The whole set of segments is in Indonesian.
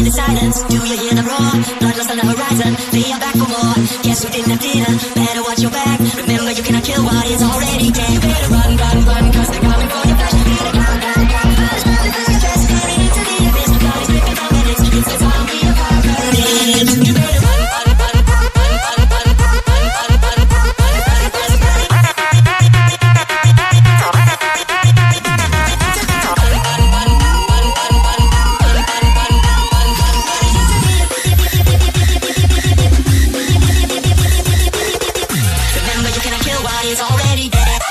the silence. Do you hear the roar? Blood lost on the horizon. They are back for more. Guess who didn't appear? Better watch your back. Remember you cannot kill what is already dead. Better run, run, run, cause they're coming for your flesh. Better run, run, run, run, run, for your chest. Staring into the abyss. The blood is dripping from the lips. It's the zombie apocalypse. You better run, run, run, run, run, run, run, run, run, run, run, run. Remember you cannot kill what is already dead.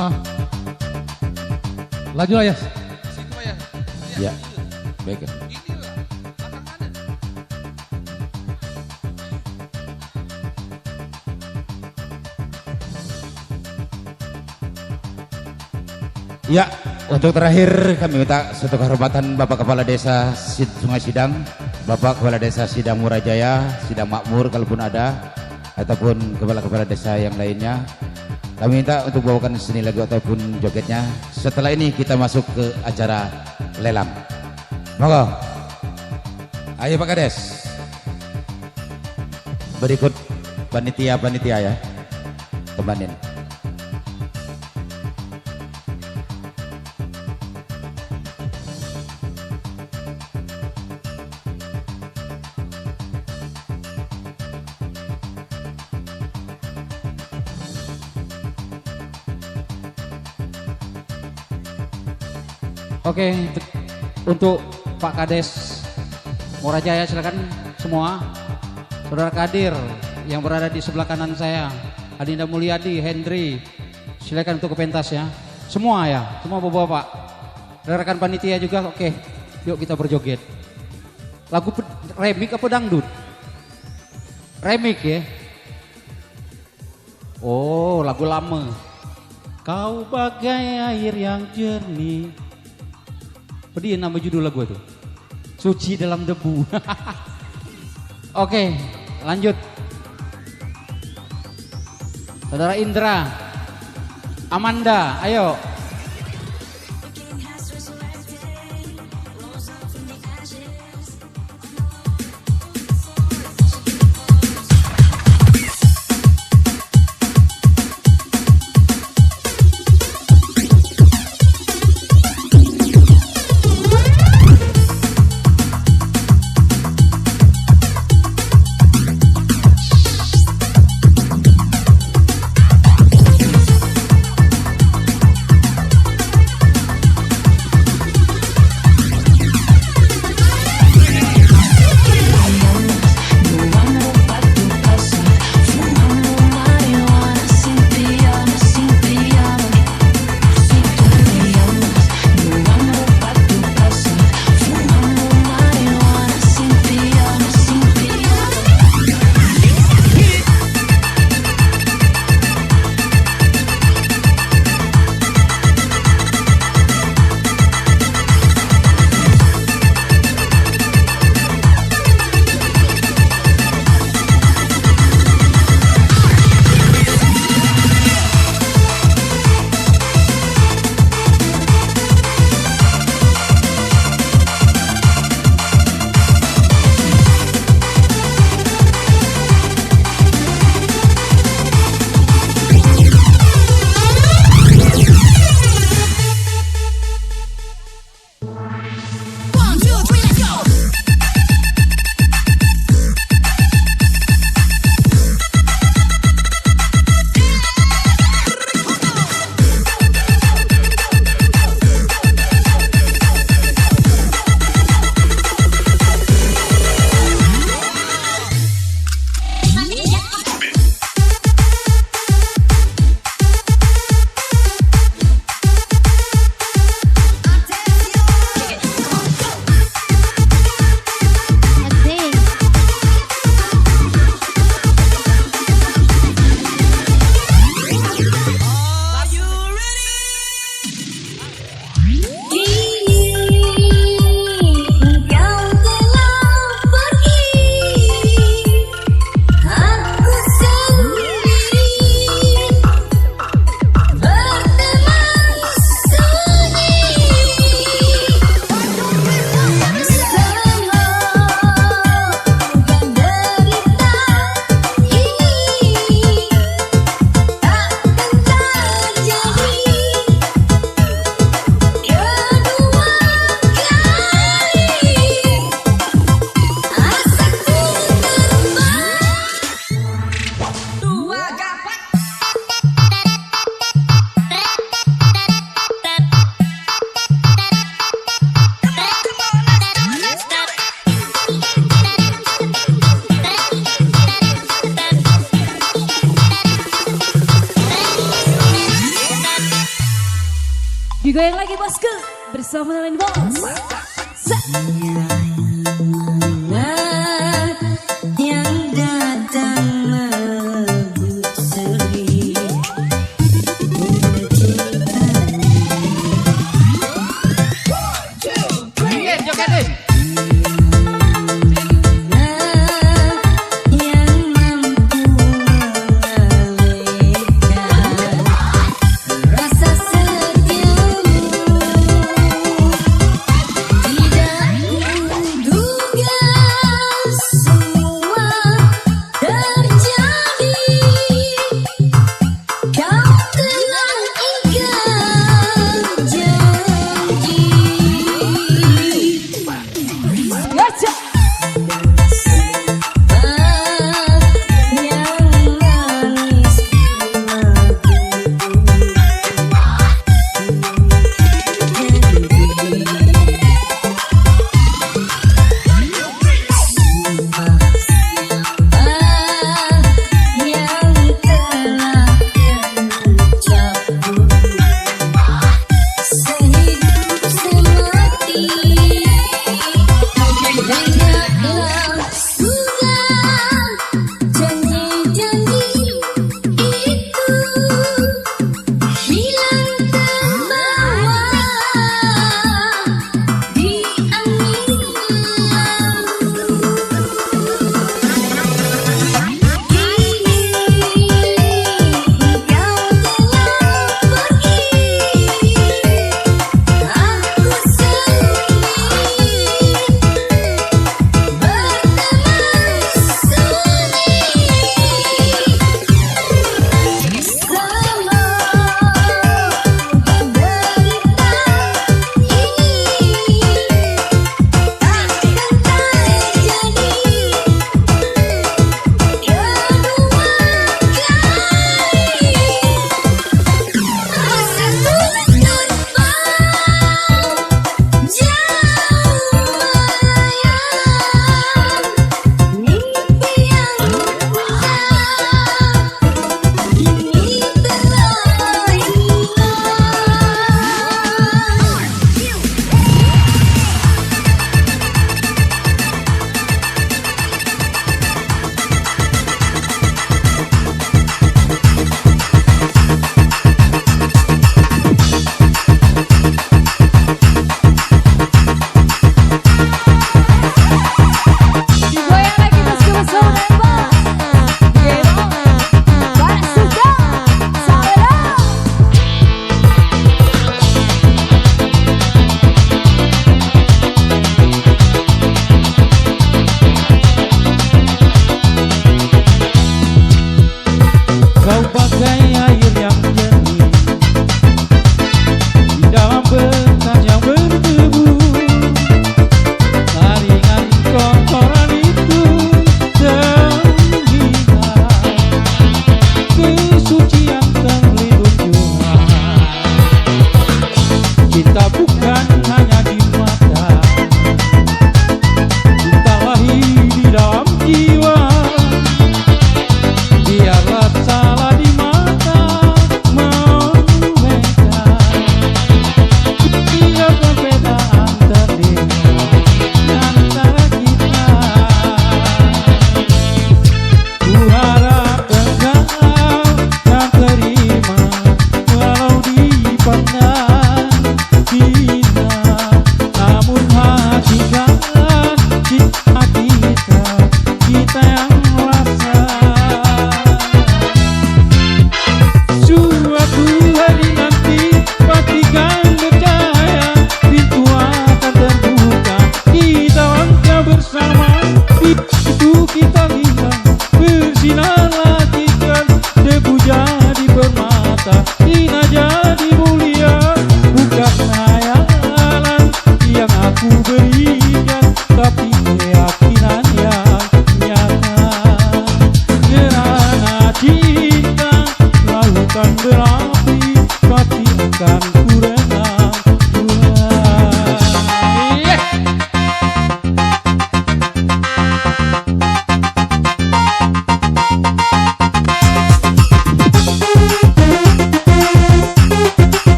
Ah. Laju lah ya. Situ Pak ya. Ya, baik. Ini lah, belakang kanan. Ya, untuk terakhir kami minta satu kehormatan Bapak Kepala Desa Sungai Sidang, Bapak Kepala Desa Sidang Murajaya, Sidang Makmur kalaupun ada, ataupun kepala-kepala desa yang lainnya. Kami minta untuk bawakan seni lagu ataupun jogetnya. Setelah ini kita masuk ke acara lelang. Monggo. Ayo Pak Kades. Berikut panitia-panitia ya. Temanin. Oke, untuk Pak Kades Murajaya silakan semua. Saudara Kadir yang berada di sebelah kanan saya, Adinda Mulyadi, Hendri, silakan untuk ke pentas ya. Semua ya, semua bapak-bapak. Rekan panitia juga, oke. Yuk kita berjoget. Lagu remik apa dangdut? Remik ya. Oh, lagu lama. Kau bagai air yang jernih. Pedih nama judul lagu itu. Suci dalam debu. Oke, lanjut. Saudara Indra, Amanda, ayo. Digoyang lagi bosku bersama dengan bos. Yang datang melebut seri Joget, jogetin. yang mampu mengalihkan rasa setiamu. Tidak kuduga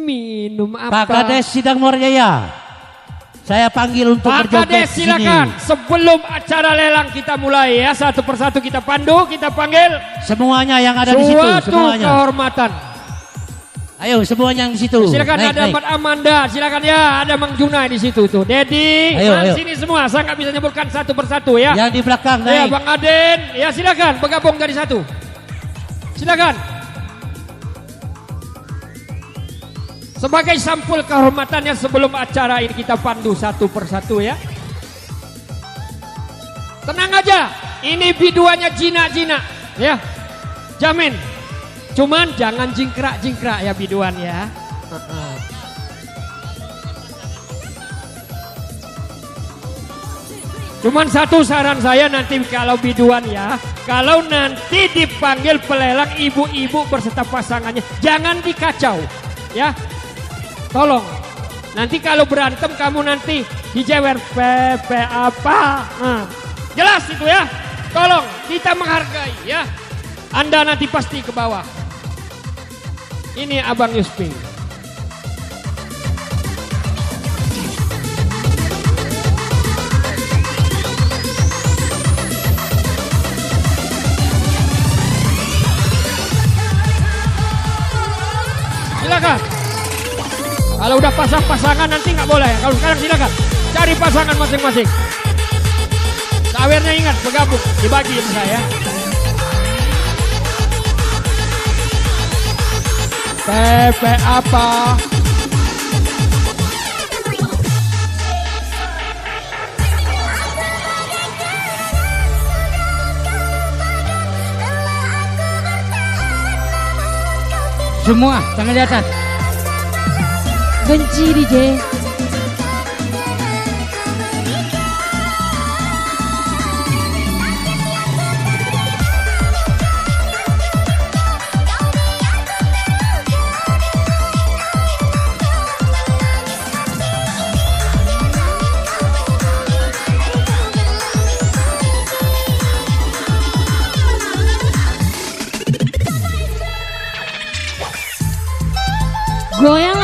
Minum Pak apa? Kades Sidang Muarajaya. Saya panggil untuk Pak berjoget Kades di sini. silakan. Sebelum acara lelang kita mulai ya, satu persatu kita pandu, kita panggil Semuanya yang ada di situ, suatu semuanya. kehormatan. Ayo semuanya yang di situ. Silakan Naik, ada naik. Mat Amanda, silakan ya, ada Mang Junai di situ tuh. Dedi, Ayo, ayo. sini semua, saya nggak bisa nyebutkan satu persatu ya. Yang di belakang Ya, naik. Bang Aden, ya silakan bergabung jadi satu. Silakan. Sebagai sampul kehormatannya sebelum acara ini kita pandu satu persatu ya. Tenang aja, ini biduannya Jina-Jina ya. Jamin. Cuman jangan jingkrak-jingkrak ya biduan ya. Cuman satu saran saya nanti kalau biduan ya, kalau nanti dipanggil pelelang ibu-ibu berserta pasangannya, jangan dikacau ya. Tolong. Nanti kalau berantem kamu nanti dijewer Pepe apa. Jelas itu ya. Tolong kita menghargai ya. Anda nanti pasti ke bawah. Ini Abang Yuspi. Silakan. Kalau udah pasang-pasangan nanti nggak boleh. Kalau sekarang silakan cari pasangan masing-masing. Sawernya ingat bergabung dibagi sama saya. Pepe apa? Semua tangan di atas. Benci DJ. Goyang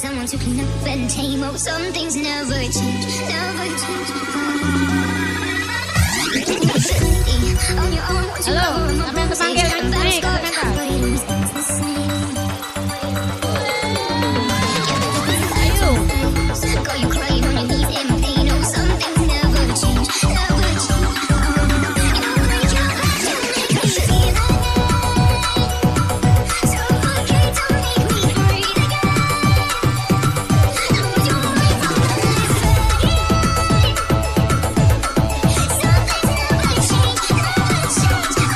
someone to clean up and tame. Oh, some things never change, never change. On your own, what you Halo, know, siapa yang terpanggil naik ke pentas? Ayo. Go you crying on your knees in pain. Oh, some things never change, never change. So okay, don't make me hurt again. Some things never change, never change.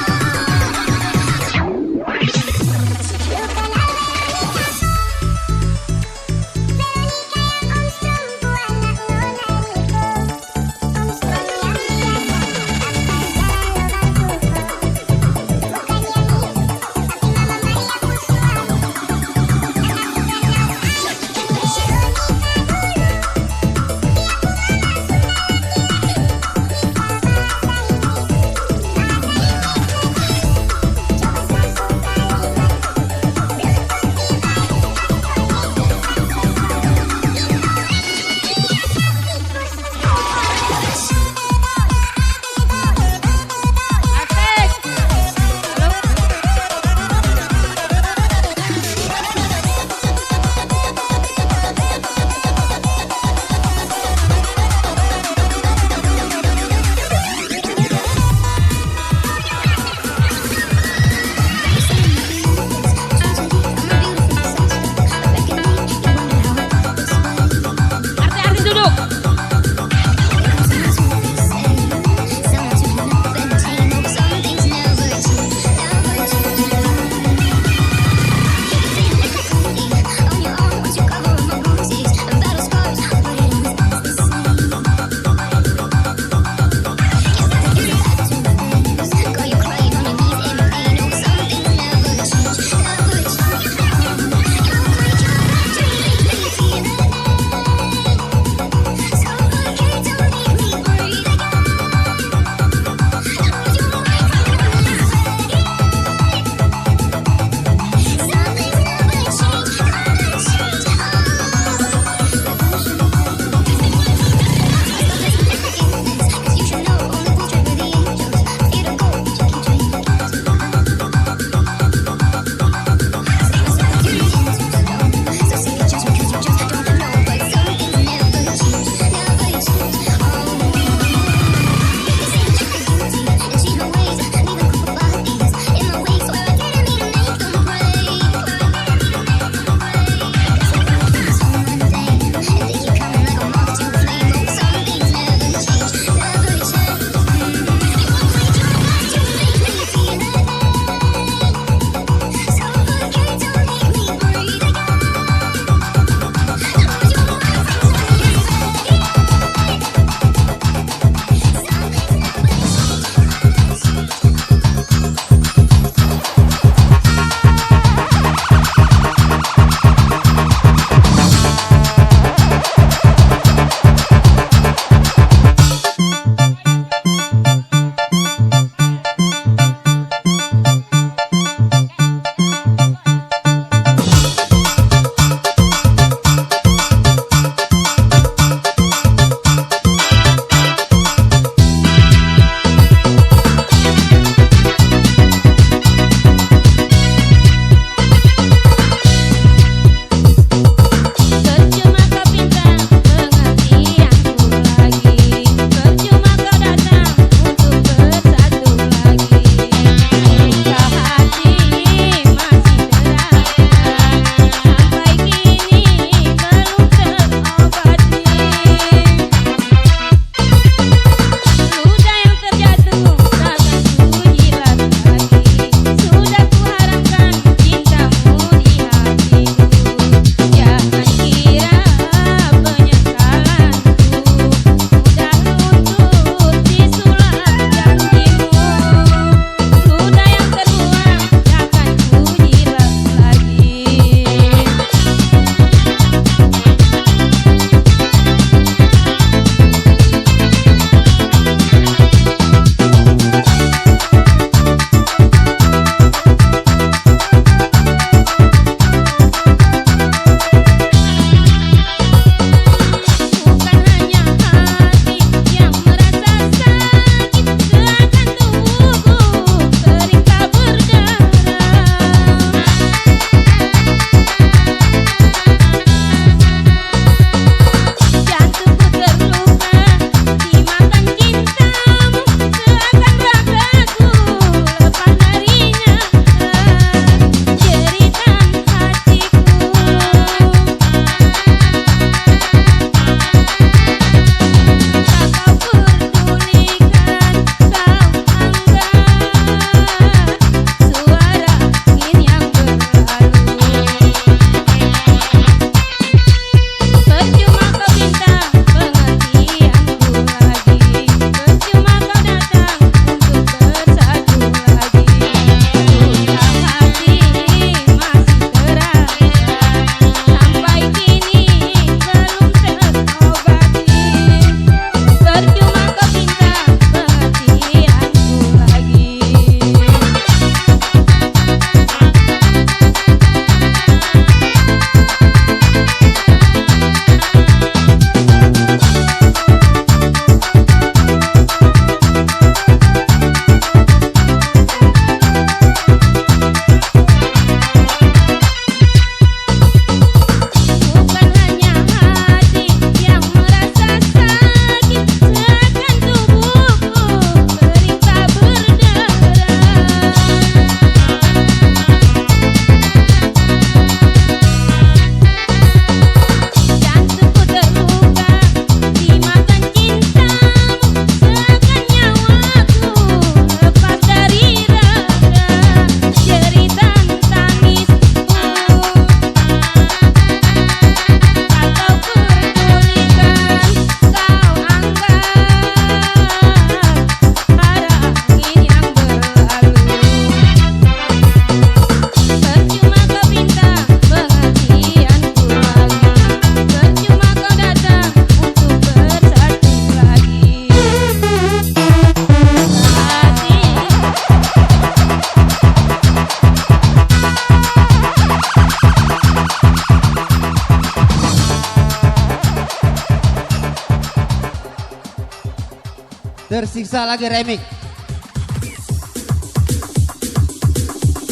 Tersiksa lagi remix.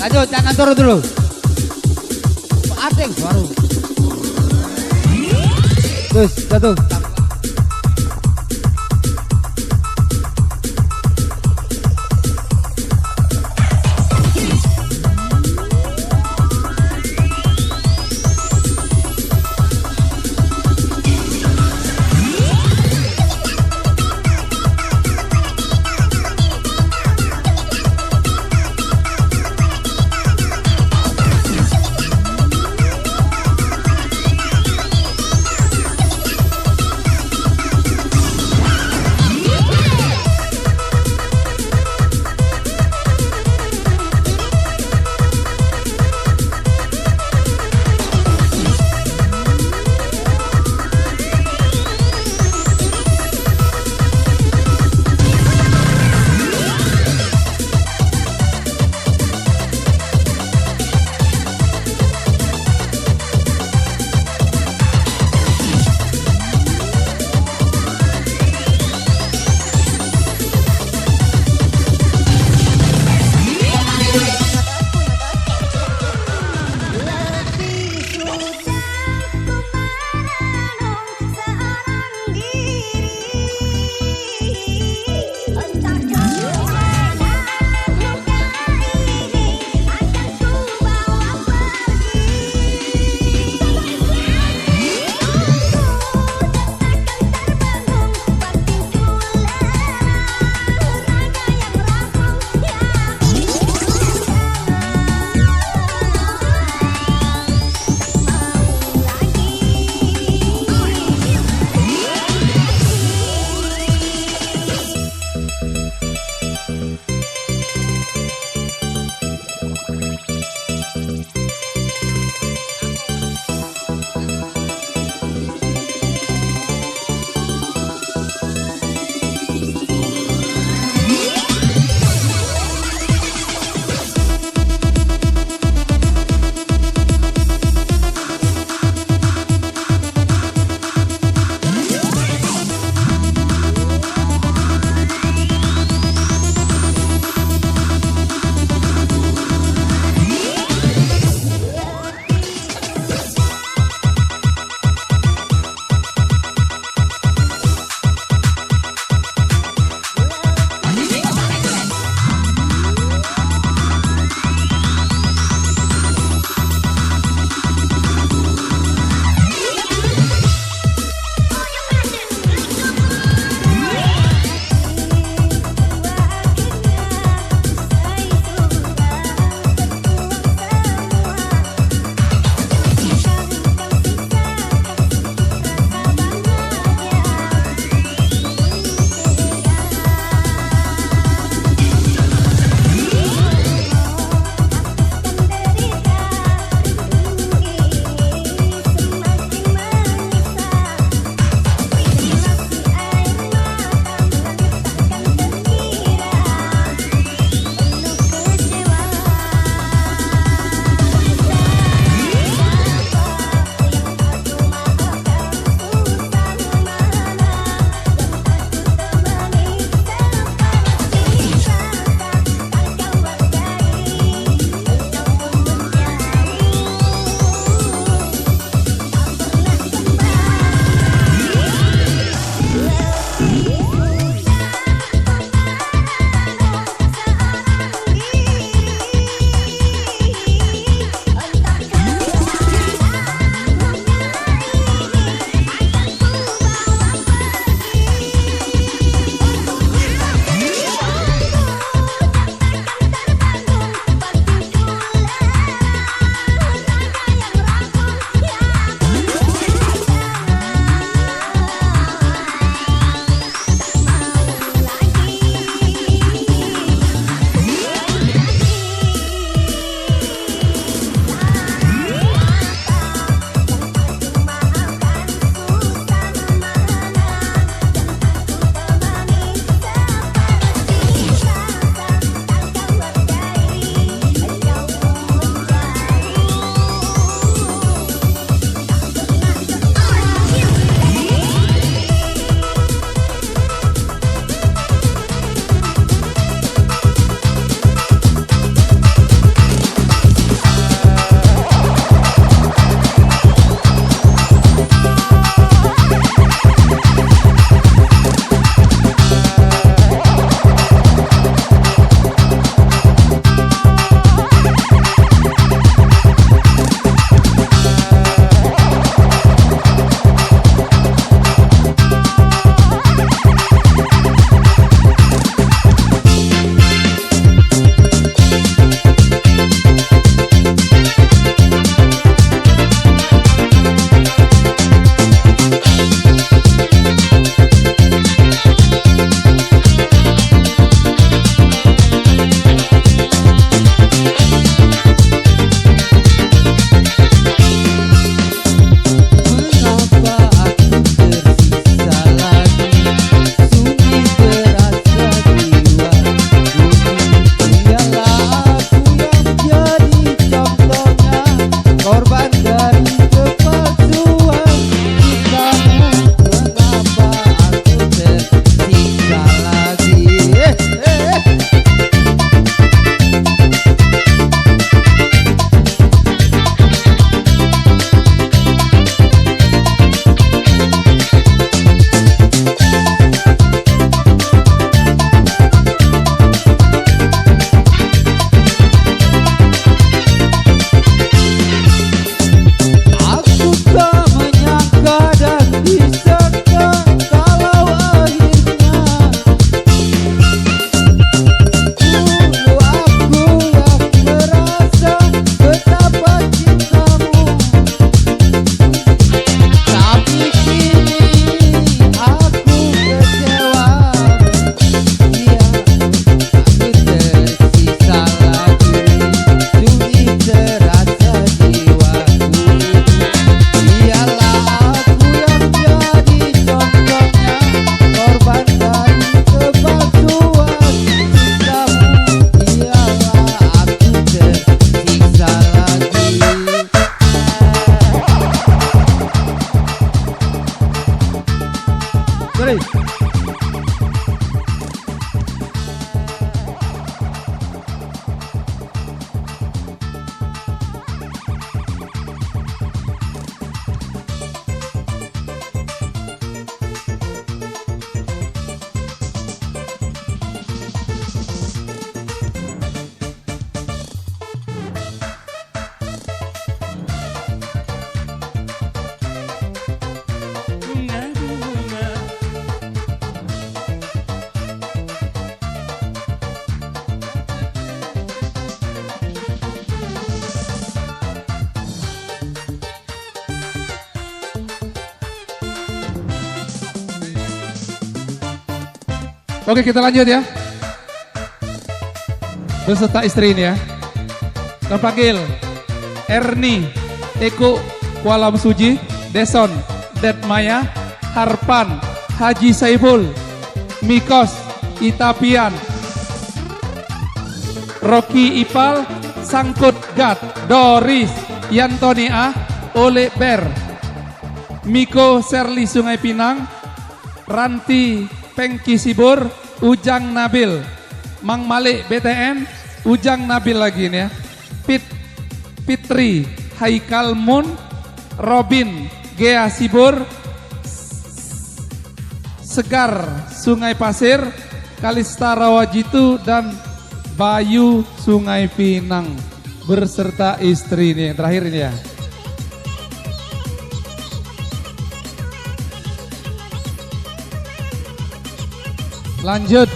Lanjut, jangan turun dulu. Adeng baru. Terus jatuh. Oke, kita lanjut ya. Beserta istri ini ya. Kita panggil Erni, Eko, Kualam Suji, Deson, Detmaya, Harpan, Haji Saiful, Mikos, Itapian, Rocky Ipal, Sangkut Gat, Doris, Yantonia, Ole Ber, Miko Serli Sungai Pinang, Ranti Pengki Sibur, Ujang Nabil, Mang Malik BTN, Ujang Nabil lagi nih ya. Fitri, Haikal Mun, Robin, Gea Sibur, Segar Sungai Pasir, Kalista Rawajitu dan Bayu Sungai Pinang berserta istri ini yang terakhir ini ya. Lanjut.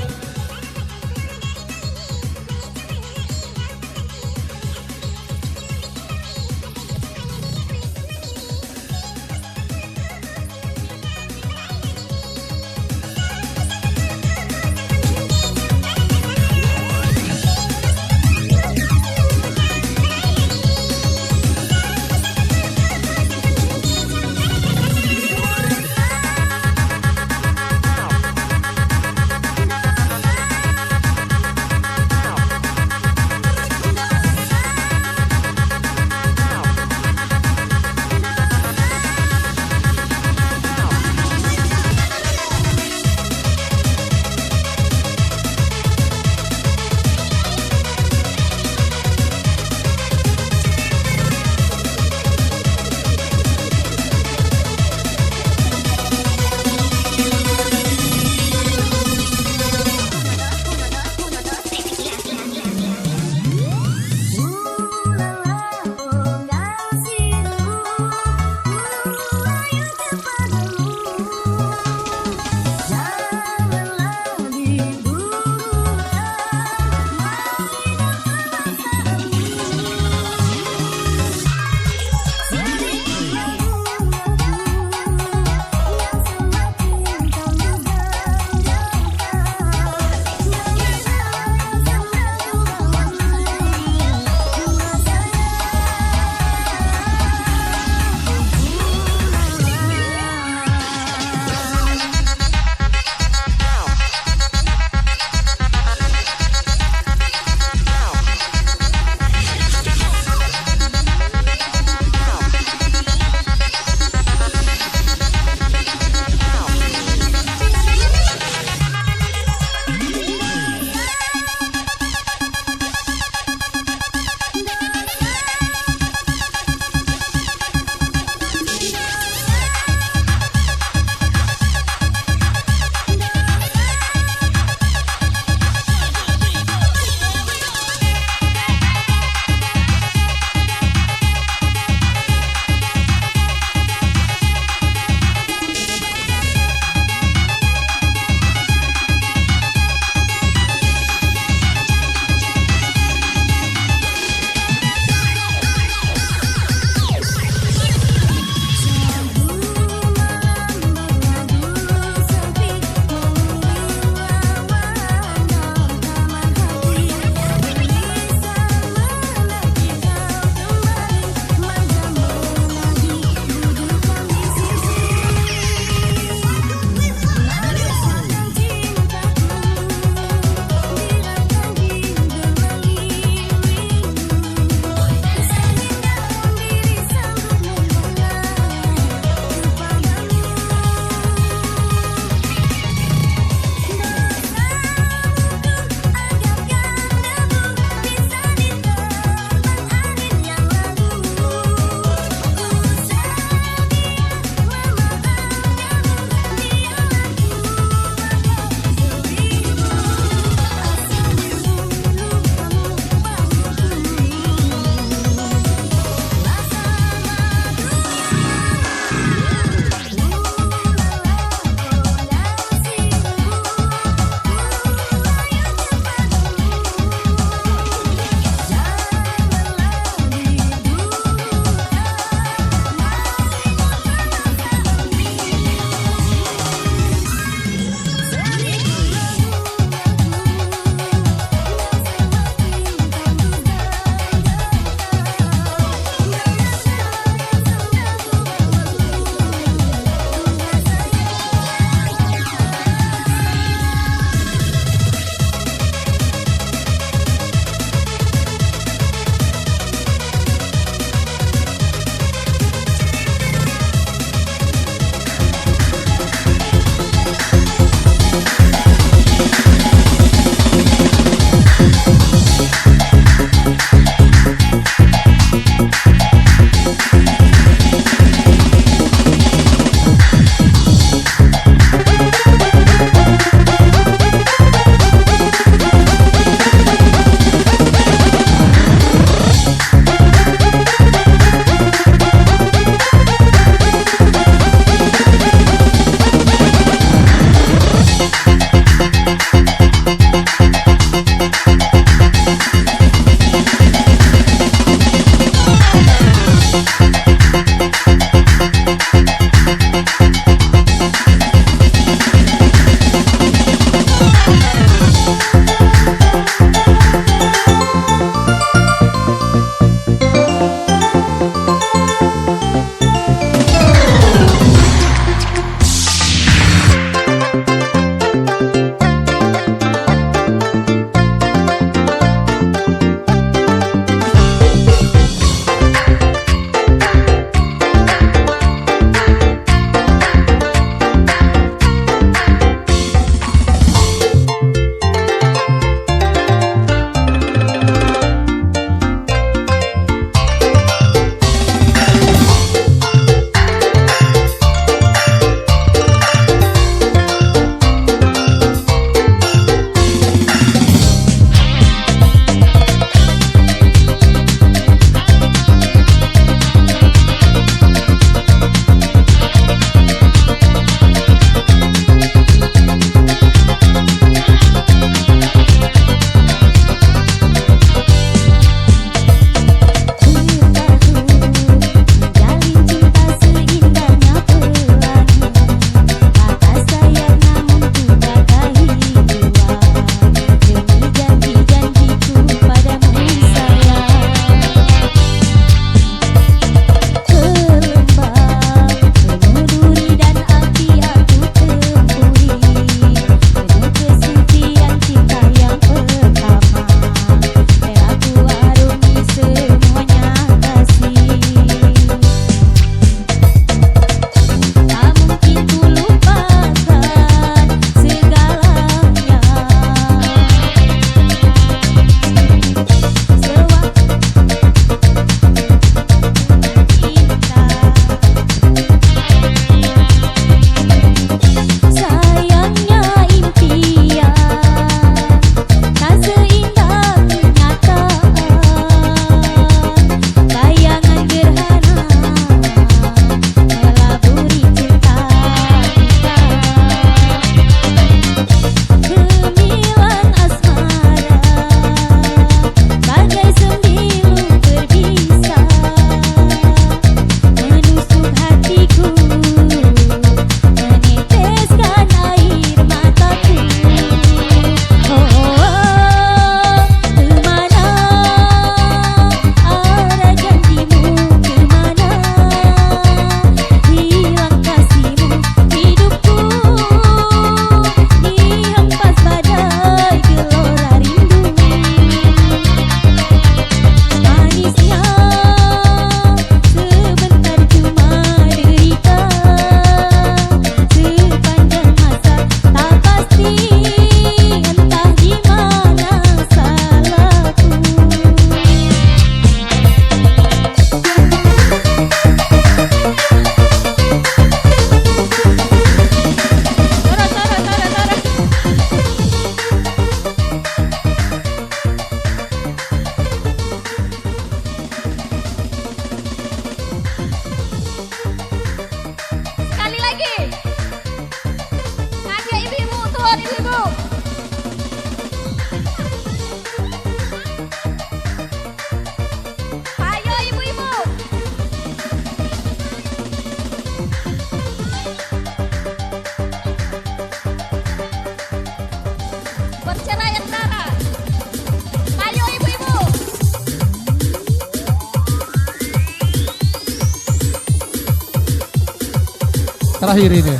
terakhir ini.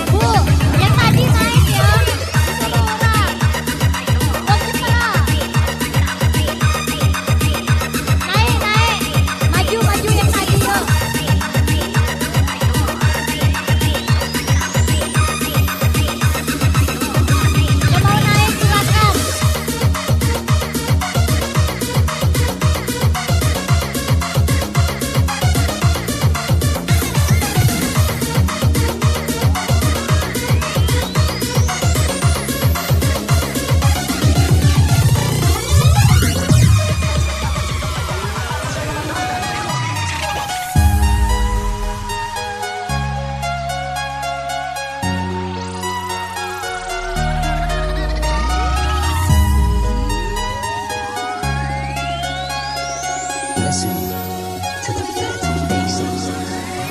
Bu, yang tadi naik ya. 10 orang. Fokus lah. Naik, naik. Maju, maju yang tadi yuk. Yang mau naik silakan.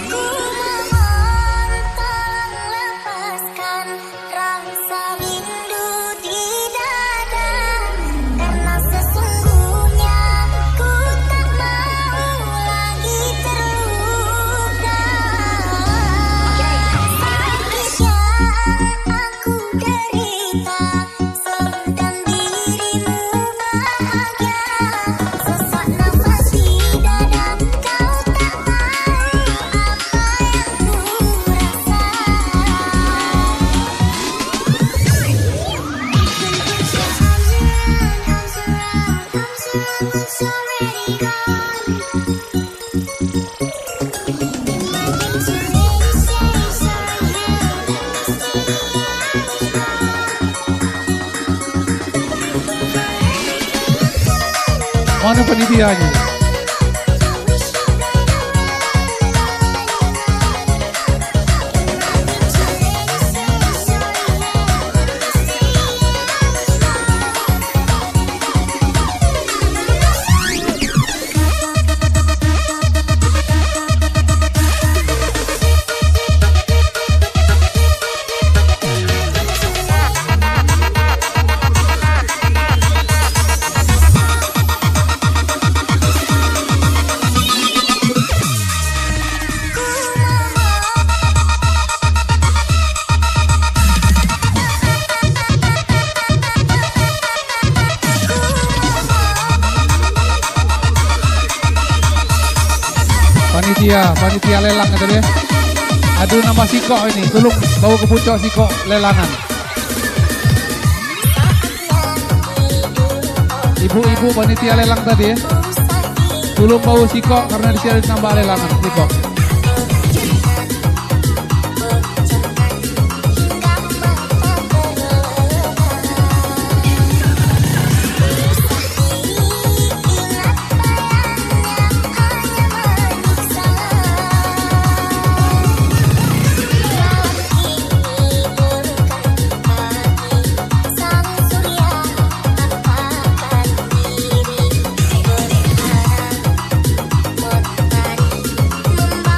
Ku mohon tolong lepaskan rasa rindu di dada, karena sesungguhnya ku tak mau lagi terluka. Sakit yang aku derita, sedang dirimu bahagia. Sesak nafas di dada, kau tak tahu apa yang ku rasa. It's already gone. It's already say sorry, Mana panitianya? Panitia lelang itu dia. Aduh nama Siko ini, tolong bawa ke pucuk Siko lelangan. Ibu-ibu panitia lelang tadi ya. Tolong bawa Siko karena di sini nambah lelangan Siko. Membawa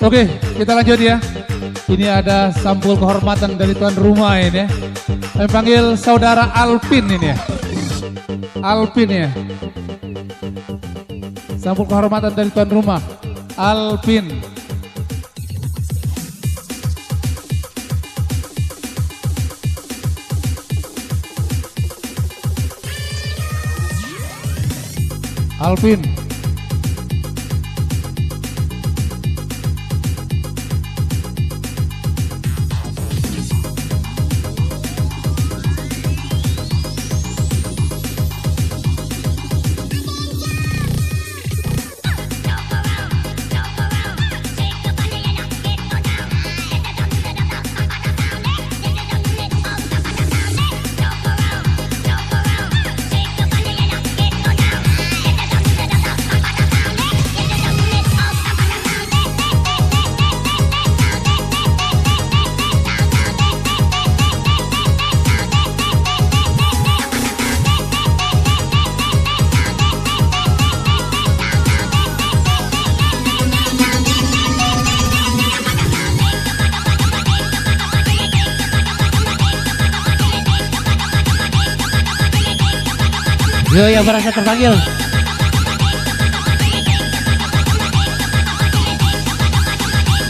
Oke, kita lanjut ya. Ini ada sampul kehormatan dari tuan rumah ini ya. Kami panggil saudara Alvin ini ya. Alvin ya. Sampul kehormatan dari tuan rumah. Alvin. Alvin. Yo yang merasa terpanggil.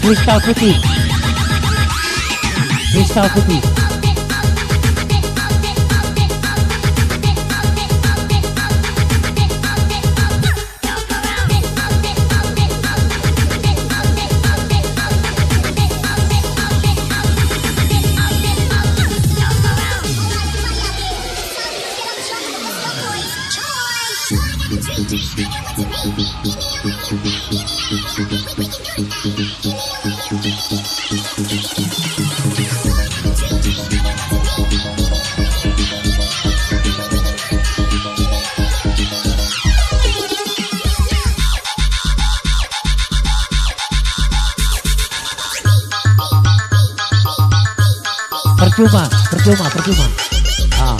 Kristal putih. Kristal putih. Percuma. Ah.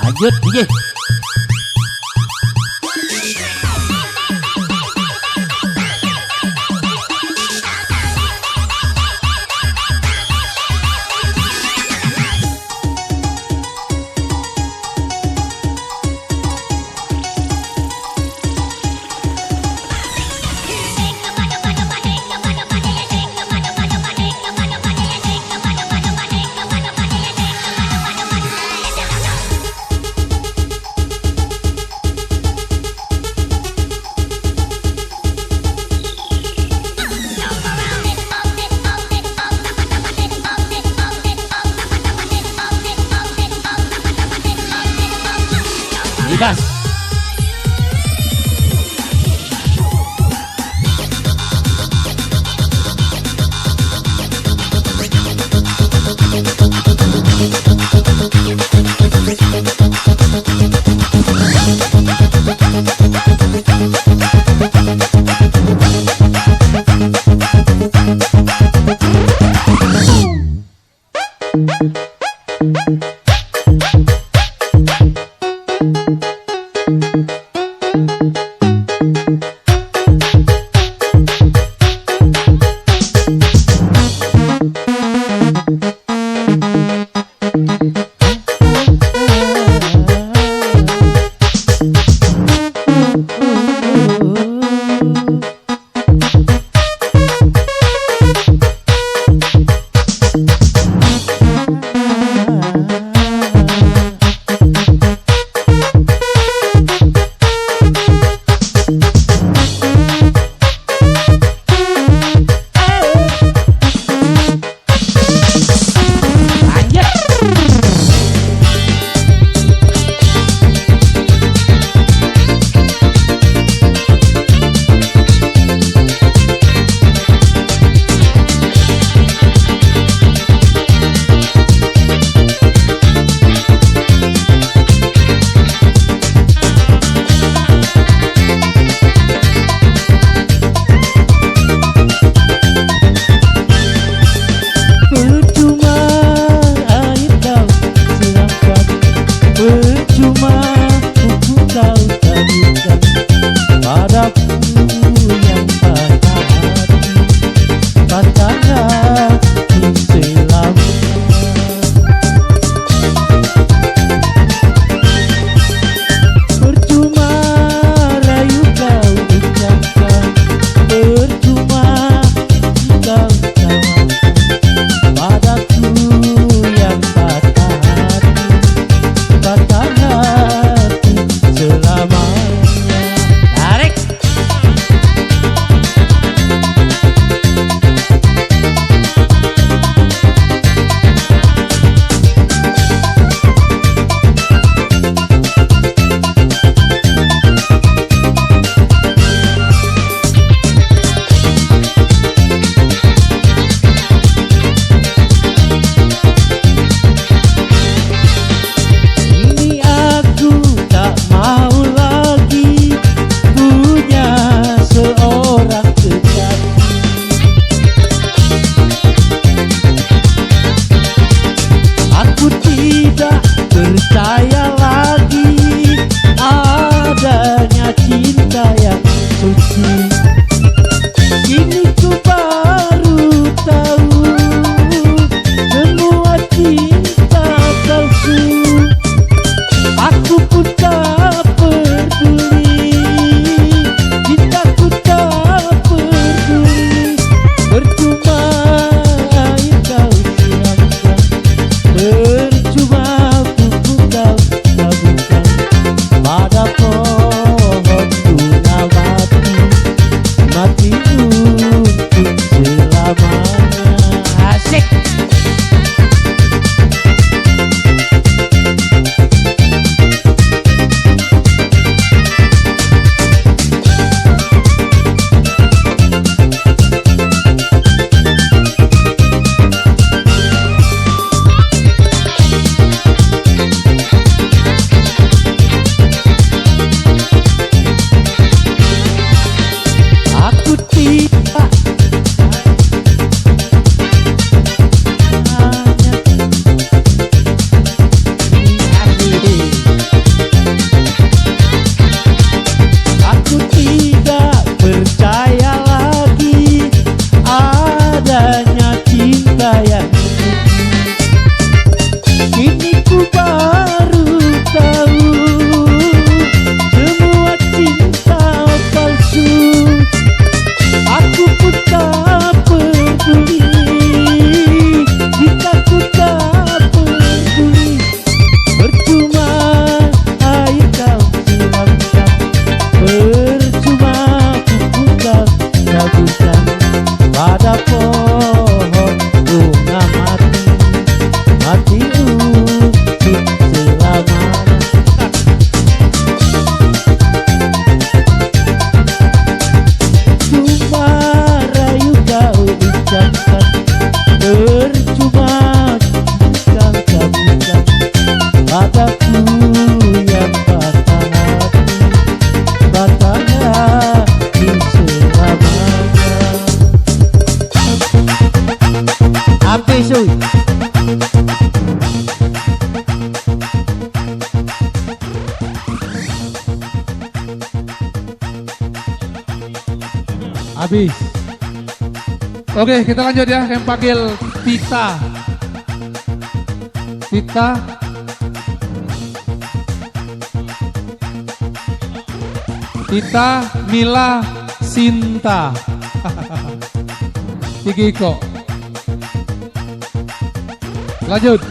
Lanjut, DJ. Bebas. Percuma ku kau taburkan padaku yang patah hati, patah hati selamanya. Percuma rayu kau ucapkan, percuma kau tawarkan padaku yang patah hati, patah hati selamanya. Tarik. Kini aku tak mau lagi punya seorang kekasih. Aku tidak percaya lagi adanya cinta yang suci. Kini ku baru tahu semua cinta palsu. Aku pun tak peduli, cintaku tak peduli. Percuma air kau siramkan, percuma kuku kau taburkan pada pohon bunga mati, mati untuk selamanya. Asik. Aku tidak aku tidak percaya lagi adanya cinta yang suci. Kini ku baru tahu semua cinta palsu. Aku pun tak peduli, cintaku tak peduli. Percuma air kau siramkan, percuma kuku kau taburkan pada pohon bunga mati, mati untuk selamanya. Cuma rayu kau ucapkan, percuma kau taburkan padaku yang patah hati, patah hati selamanya. Api suy. Habis. Oke, kita lanjut ya. Yang panggil Tita. Tita. Tita, Mila, Sinta. Tigiko. Lanjut.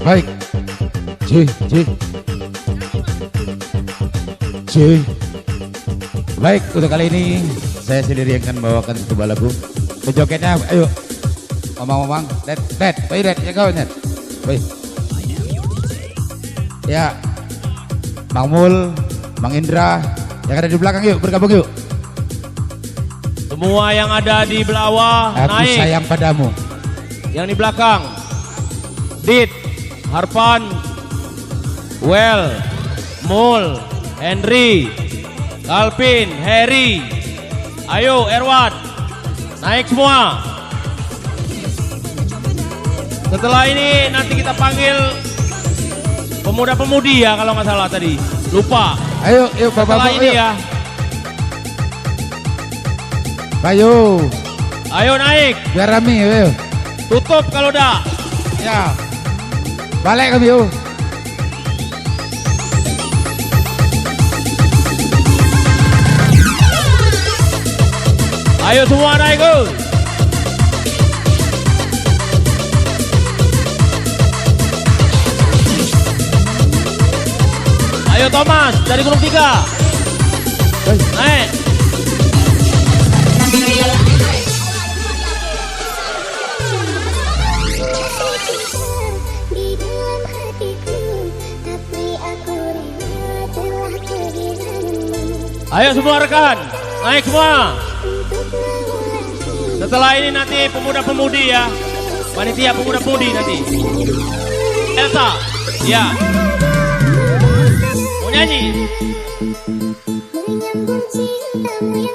Baik. C. Baik, untuk kali ini saya sendiri yang akan membawakan sebuah lagu. Jogetnya, ayo. Omang-omang, Dad, baik Dad, ya kau Dad. Baik. Ya, Mang Mul, Mang Indra, yang ada di belakang yuk, bergabung yuk. Semua yang ada di bawah Aku naik. sayang padamu. Yang di belakang, Dit, Harpan, Well, Mul, Henry, Calvin, Harry. Ayo Erwan, naik semua. Setelah ini nanti kita panggil pemuda-pemudi ya kalau nggak salah tadi. Lupa. Ayo, yuk Setelah bapak-bapak ini yuk. ya. Ayo, Ayo naik. biar rame yuk. Tutup kalau udah. Ya. Balik kami yuk. Ayo semua naik go. Ayo Thomas dari Gunung 3. Naik. Di dalam hatiku, tapi aku rela telah kehilanganmu. Ayo semua rekan. Naik semua. Untuk mengulangi Setelah ini nanti pemuda-pemudi ya. Panitia pemuda-pemudi nanti. Elsa. Ya. Mau nyanyi? menyambung cintamu yang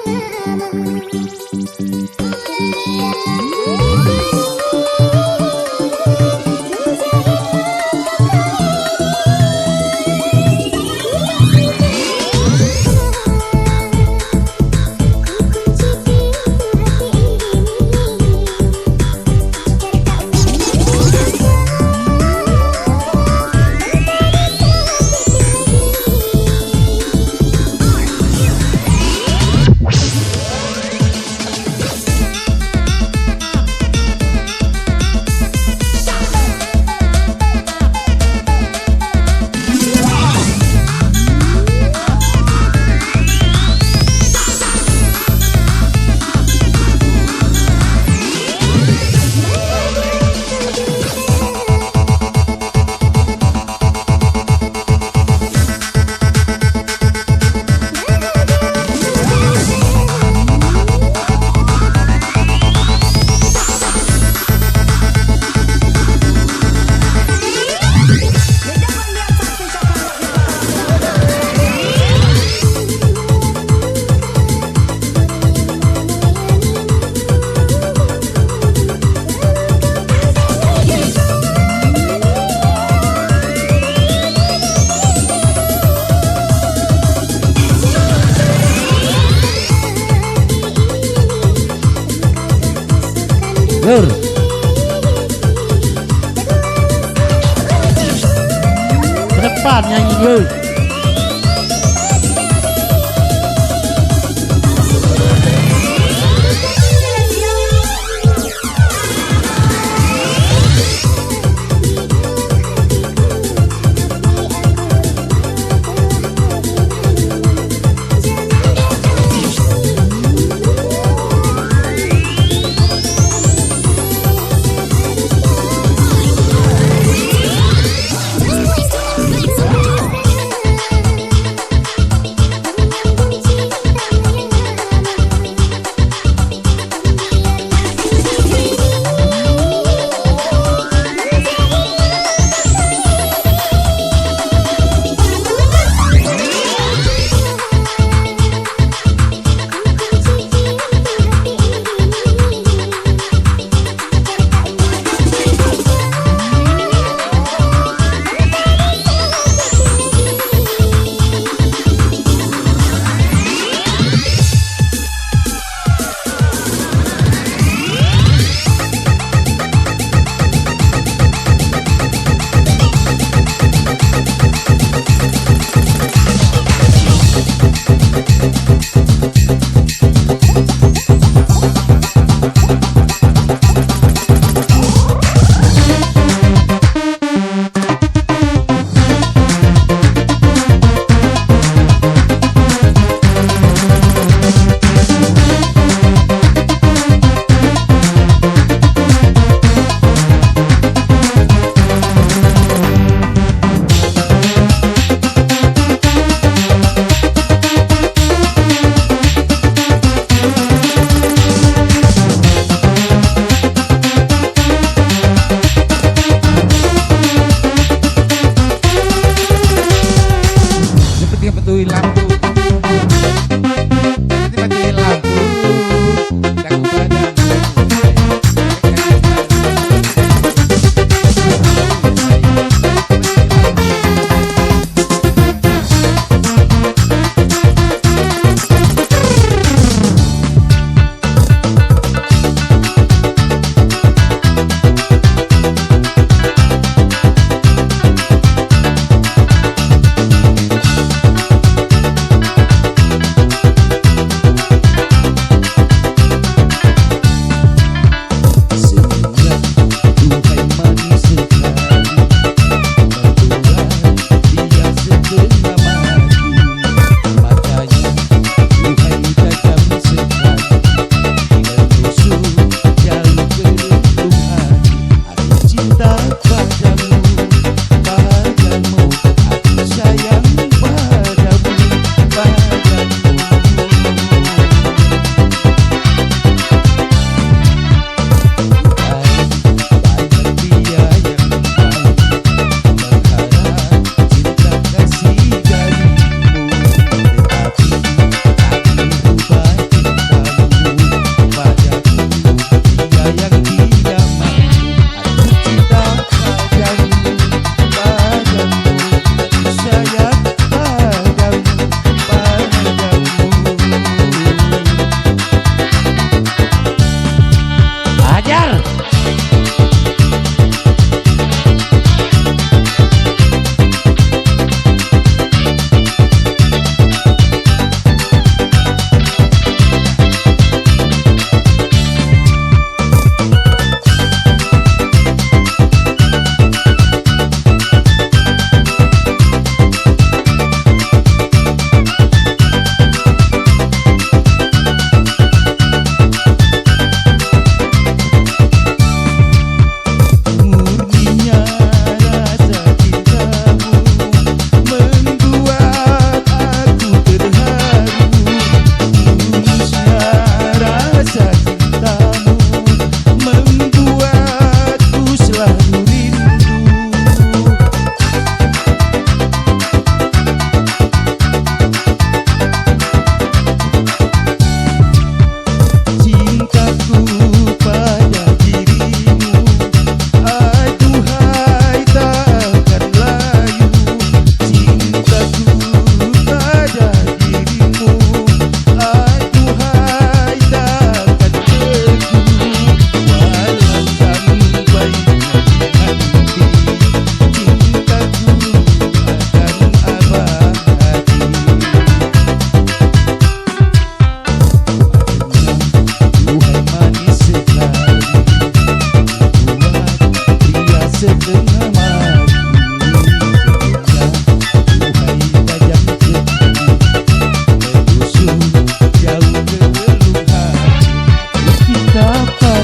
Lur. Ke depan nyanyi yuk.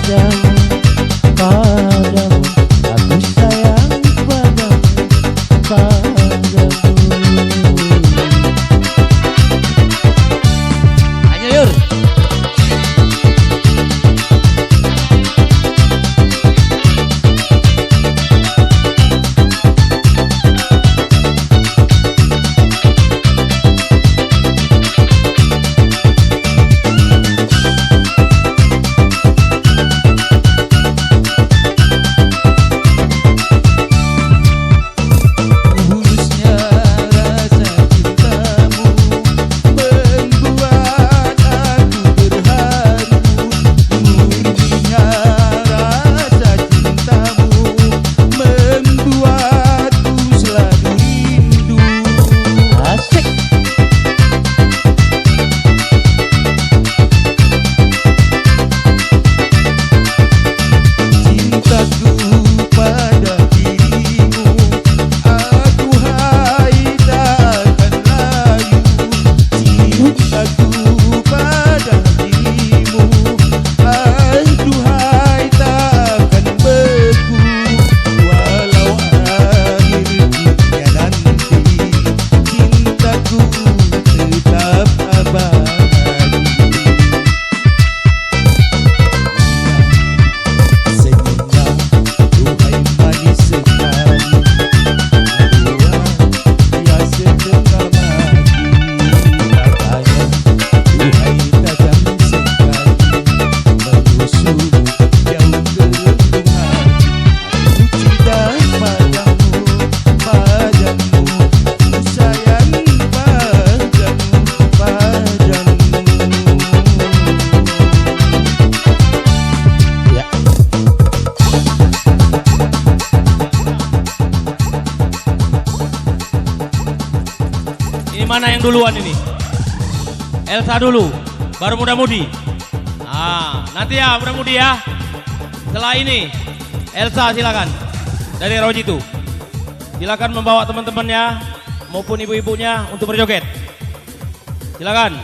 padamu, padamu, aku sayang padamu, padamu. Ayo Yur. Mana yang duluan ini? Elsa dulu, baru muda-mudi. Nah, nanti ya muda-mudi ya. Setelah ini, Elsa silakan dari Rojitu. Silakan membawa teman-temannya maupun ibu-ibunya untuk berjoget. Silakan.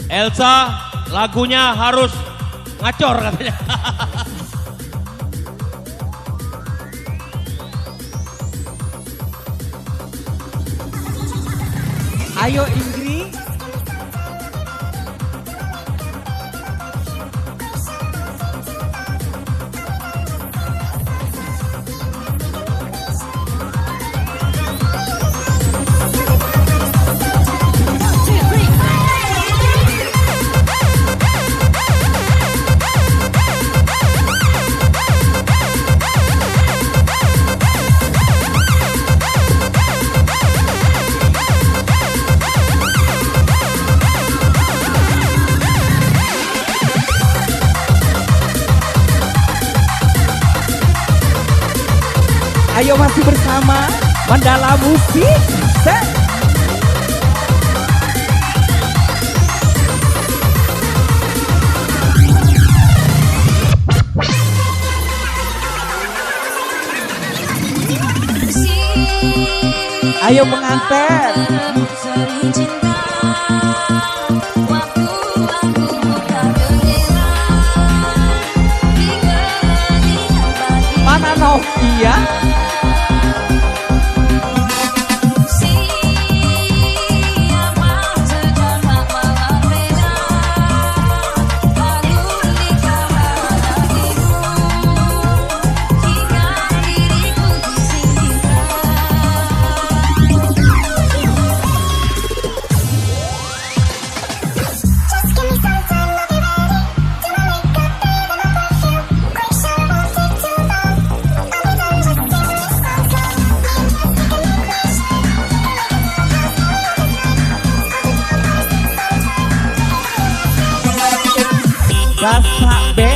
Elsa, lagunya harus ngacor katanya. Ayo Inggris. Ayo masih bersama Mandala Musik. Set. Ayo pengantin. Mana Novia? Gasak be.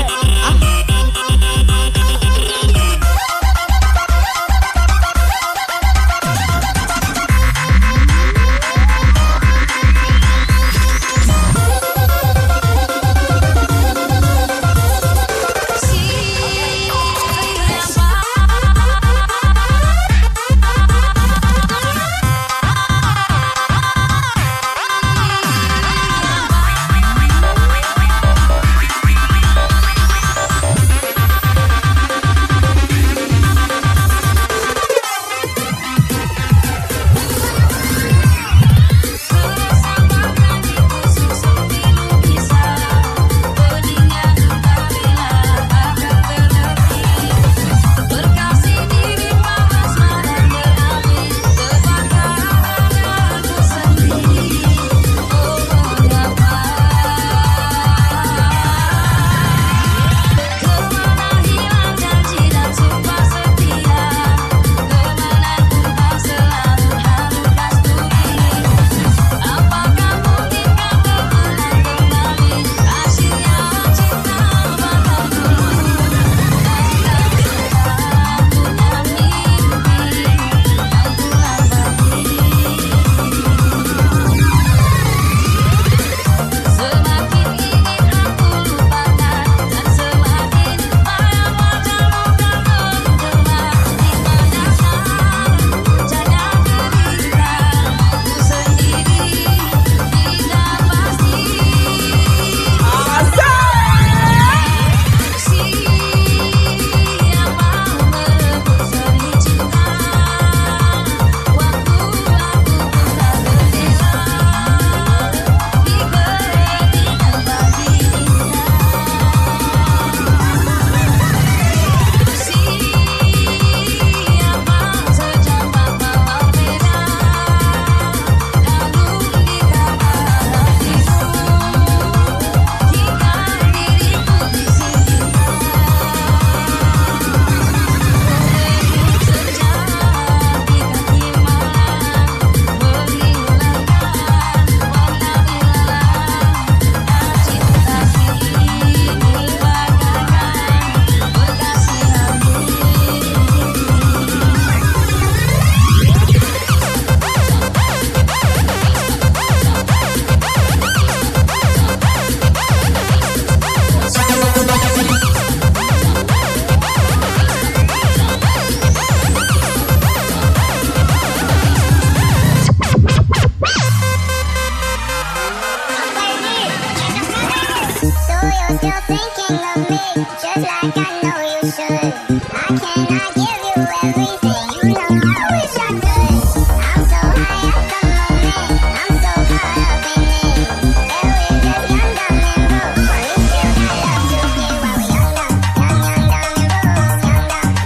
thinking of me, just like I know you should. I cannot give you everything, you know I wish I could. I'm so high at the moment, I'm so caught up in it. And we're just young, dumb, and broke, but we still got love to give while we're young, dumb, young, young, dumb, and broke.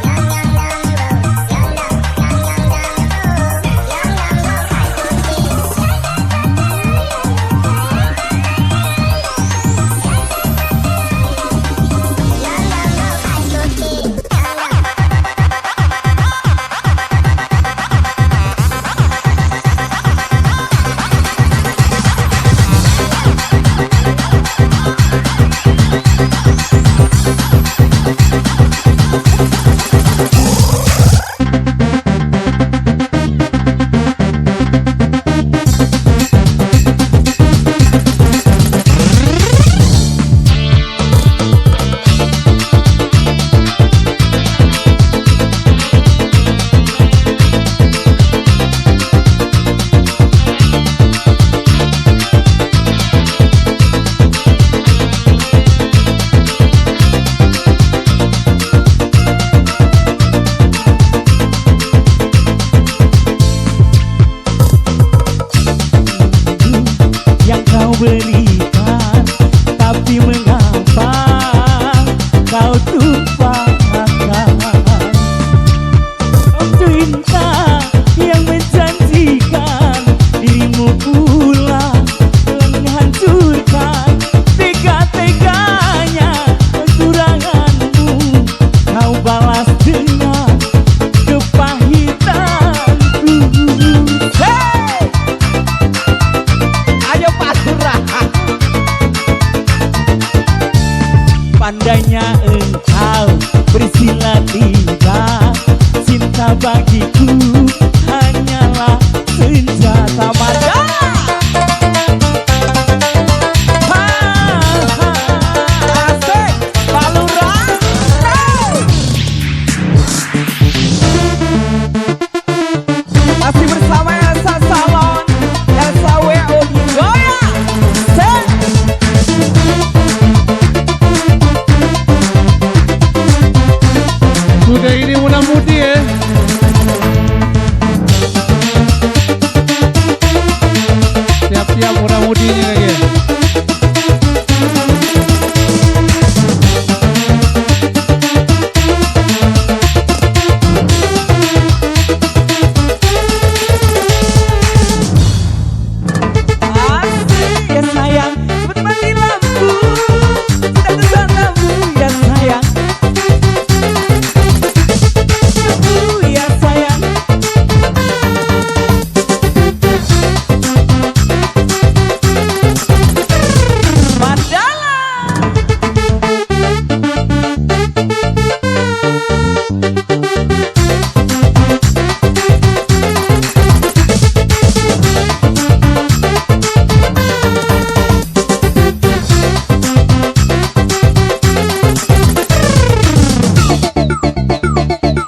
Young, dumb, young, young, dumb, and broke. Young, dumb, young, young, dumb, and broke. Young, dumb, broke high school kids. Yang kau berikan, tapi mengapa kau tumpahkan? Cinta yang menjanjikan, dirimu pula menghancurkan. Tega-teganya kekuranganmu kau balas dengan kepahitanku. Hey! Ayo Pak Lurah. Pandainya engkau bersilat lidah, cinta bagiku hanyalah senjata Mandala. Asik Pak Lurah. Masih bersama Elsa Salon, Elsa W.O. Goya. Kuda ini muda-mudi ya. Siap-siap muda-mudinya lagi. Asik ya sayang, cepet mati lampu, tidak kesanamu ya sayang. Ya sayang. Mandala.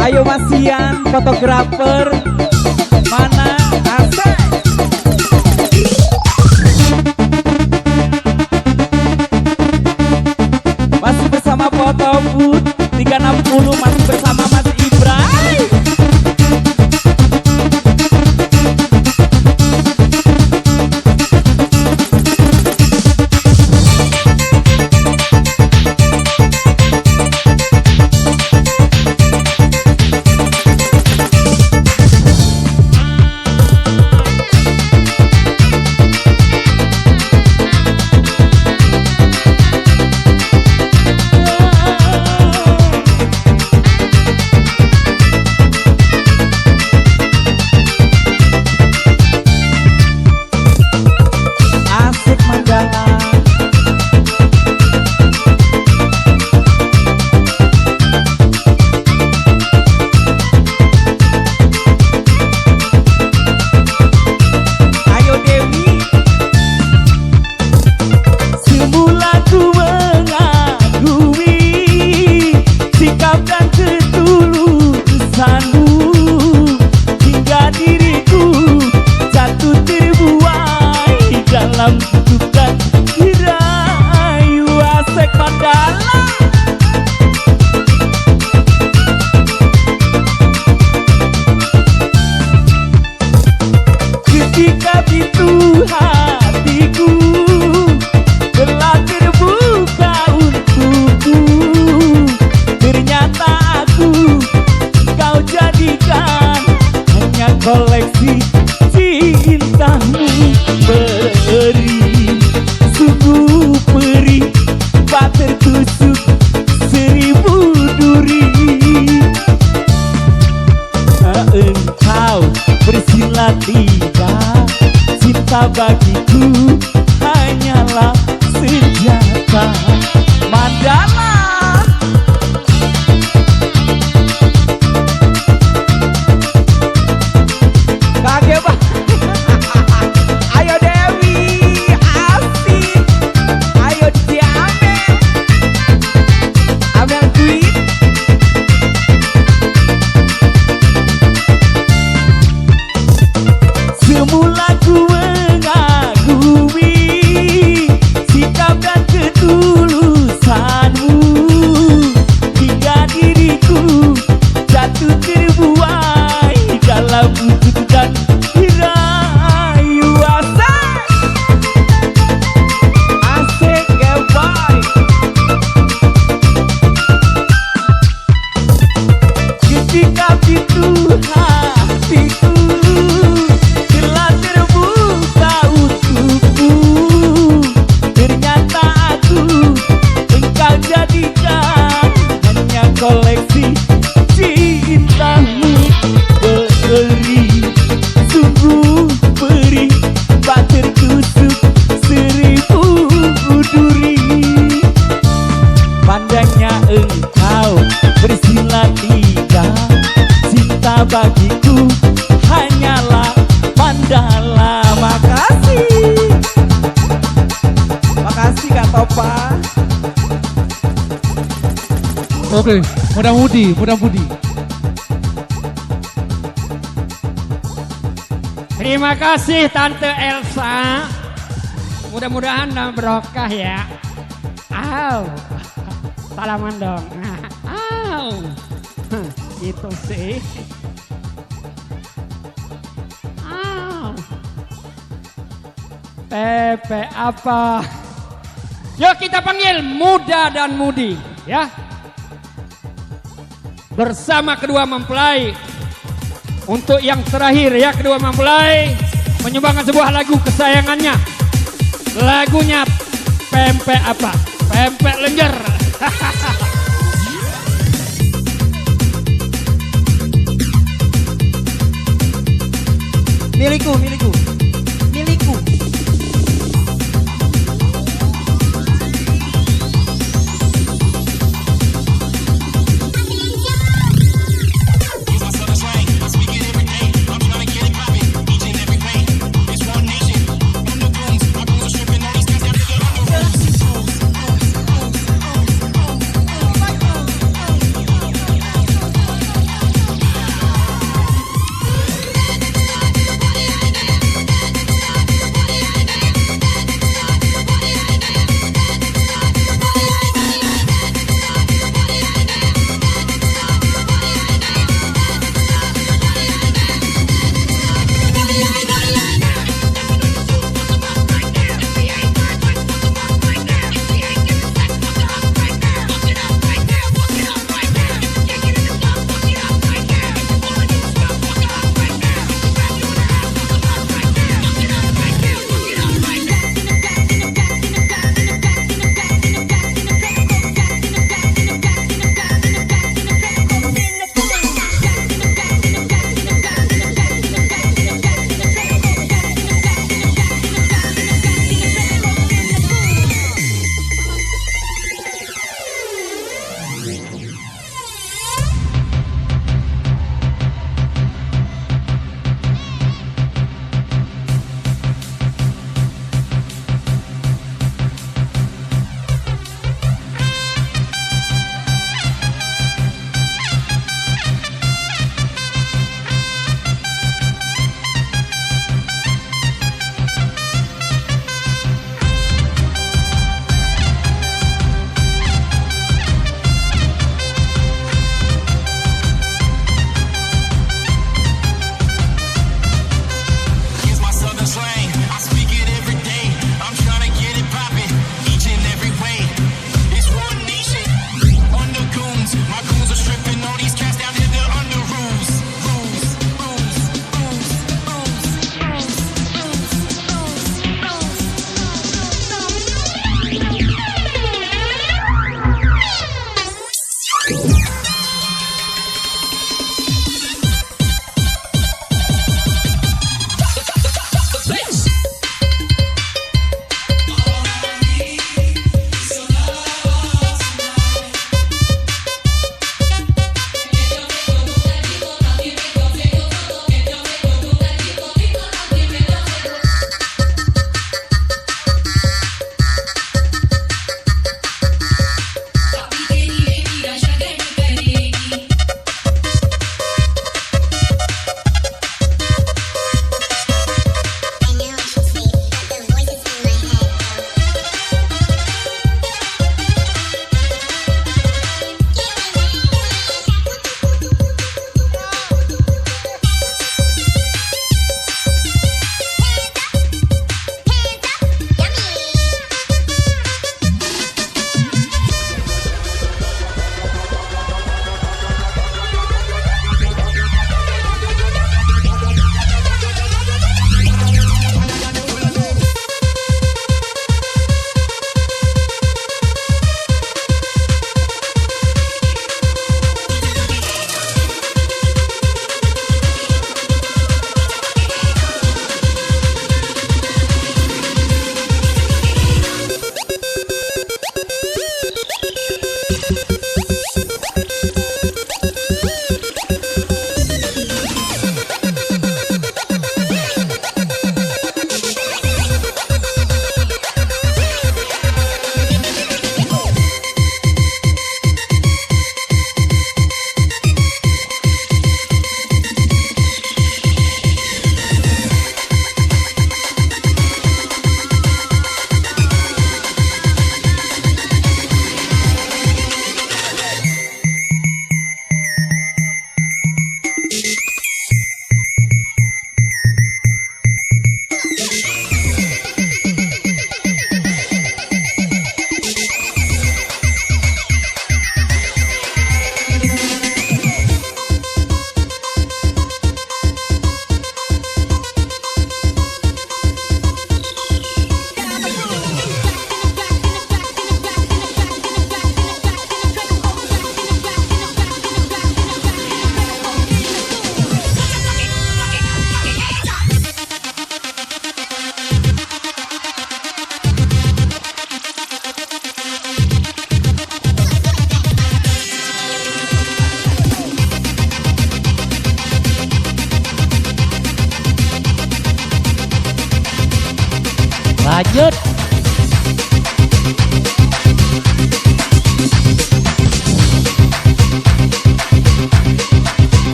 Ayo Masian, fotografer mana? Asik. Masih bersama foto booth 360, masih bersama Mas Ibrahim. dalam bukan dirayu asek Mandala. Ketika pintu hatiku telah terbuka untukku, ternyata aku kau jadikan hanya koleksi cintamu. Beri sungguh perih, tak tertusuk 1000 duri. Engkau bersilat lidah, cinta bagiku hanyalah senjata. Mandala. Kaget banget. Ayo Dewi, asik. Ayo DJ Amel. Amel Queen. Semula ku mengagumi sikap dan ketulusanmu, hingga diriku jatuh terbuai dalam wujud dan dirayu. Asik ya boy. Ketika pintu hatiku telah terbuka untukku, ternyata aku engkau jadikan hanya koleksi cintamu. Beri sungguh perih, tak tertusuk 1000 duri. Pandangnya engkau bersilat lidah, cinta bagiku hanyalah Mandala. Makasih. Makasih Kak Topa. Oke, mudah-mudi. Terima kasih Tante Elsa. Mudah-mudahan dan berkah ya. Au. Salaman dong. Au. Gitu sih. Au. Pepe apa? Yuk kita panggil Muda dan Mudi ya. Bersama kedua mempelai. Untuk yang terakhir ya, kedua mempelai menyumbangkan sebuah lagu kesayangannya. Lagunya Pempek apa? Pempek lenjer. Milikku.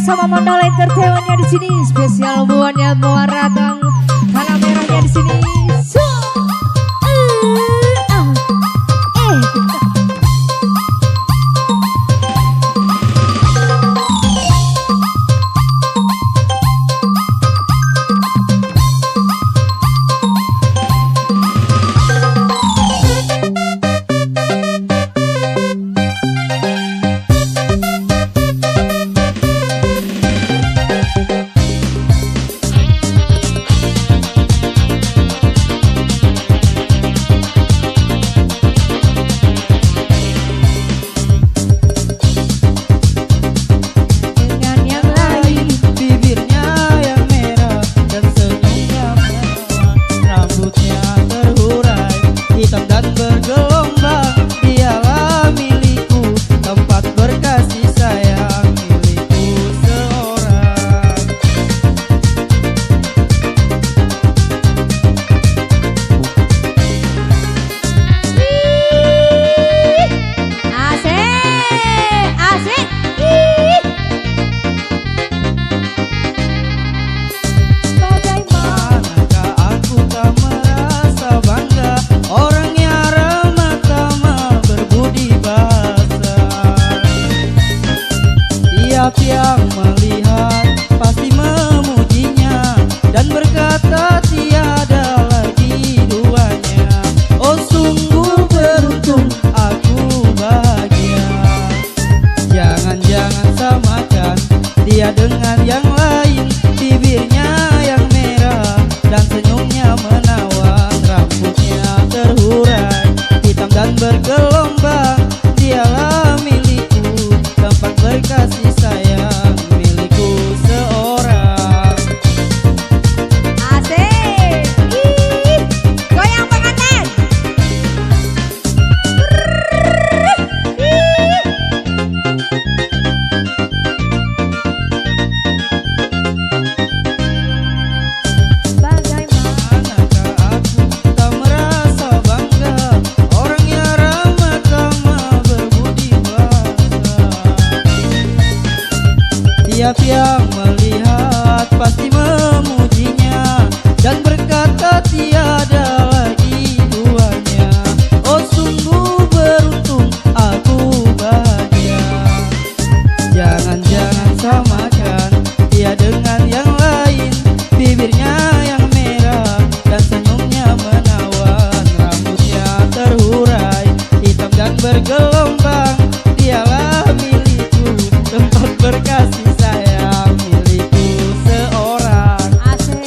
bersama Mandala Entertainmentnya di sini. Spesial buatnya Muara Kang. Tanah merahnya di sini. Yang melihat pasti memujinya dan berkata tiada lagi duanya. Oh sungguh beruntung aku bahagia. Jangan-jangan samakan dia dengan yang lain. Bibirnya yang merah dan senyumnya menawan. Rambutnya terurai hitam dan bergelombang. Dialah milikku, tempat berkasih sayang, milikku seorang. Asik. Goyang pengantin. Manakah aku tak merasa bangga, orang yang ramah tamah berbudi bahasa. Tiap yang melihat pasti memujinya dan berkata tiada lagi duanya. Oh sungguh beruntung aku bahagia. Jangan-jangan samakan dia dengan yang lain. Bibirnya yang merah dan senyumnya menawan. Rambutnya terurai hitam dan bergelombang. Dialah milikku, tempat berkasih sayang, milikku seorang. Asik.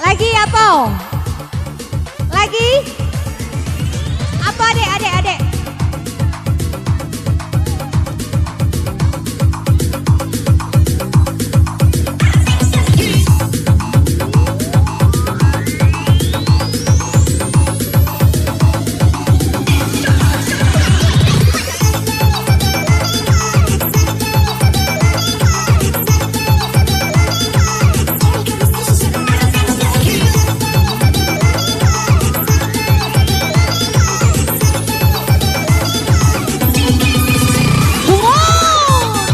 Lagi apa? Lagi? Apa adek?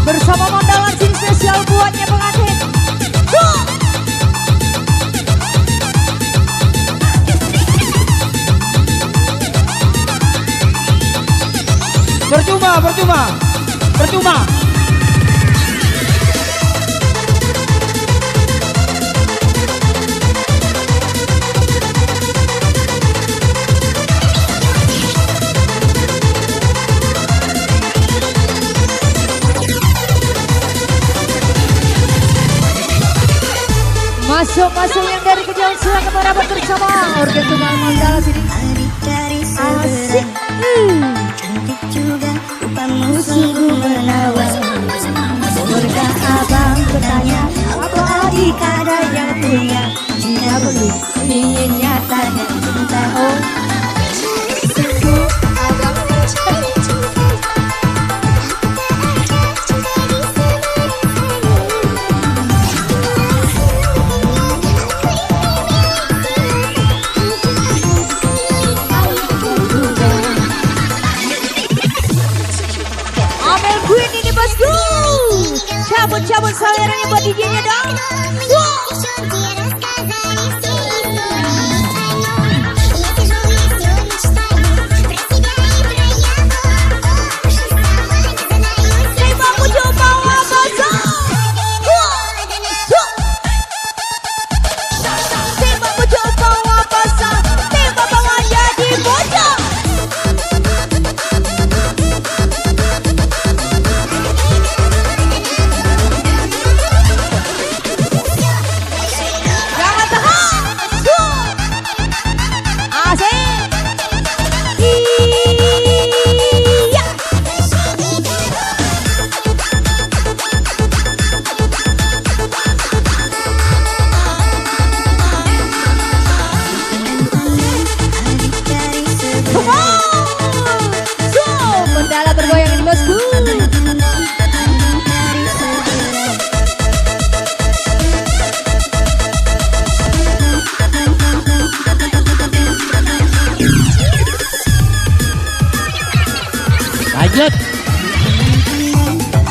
Bersama Mandala sing spesial buatnya pengantin. Percuma. Masuk yang dari kejauhan silakan merapat bersama organ tunggal Mandala sini. Asik. Cantik juga rupamu sungguh menawan. Bolehkah abang bertanya, apa adik ada yang punya? Jika belum, ingin nyata dan cinta. Oh, sungguh abang semuanya dong.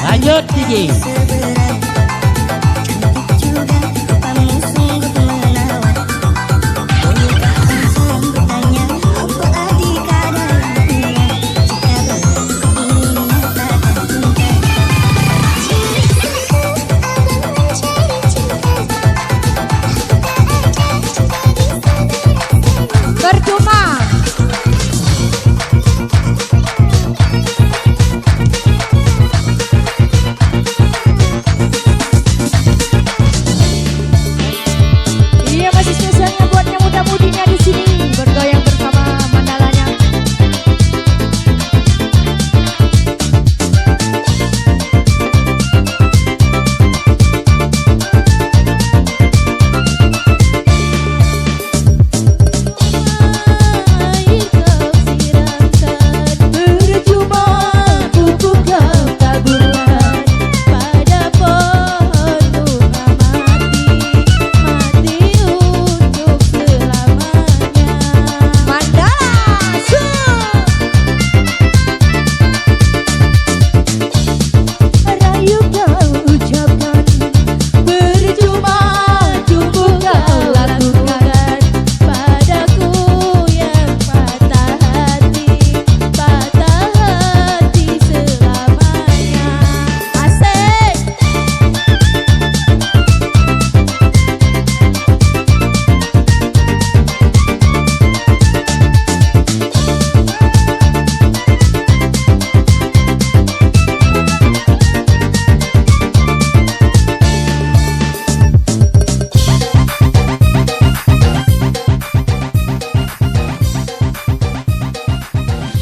Lanjut DJ. Percuma. Iya, masih spesialnya buat yang muda-mudinya di sini bergoyang bersama mandalanya. Percuma buku kau taburkan pada pohon bunga mati untuk selamanya. Mandala rayu kau ucapkan, percuma tumbuh kau lakukan padaku yang patah hati selamanya. Asik.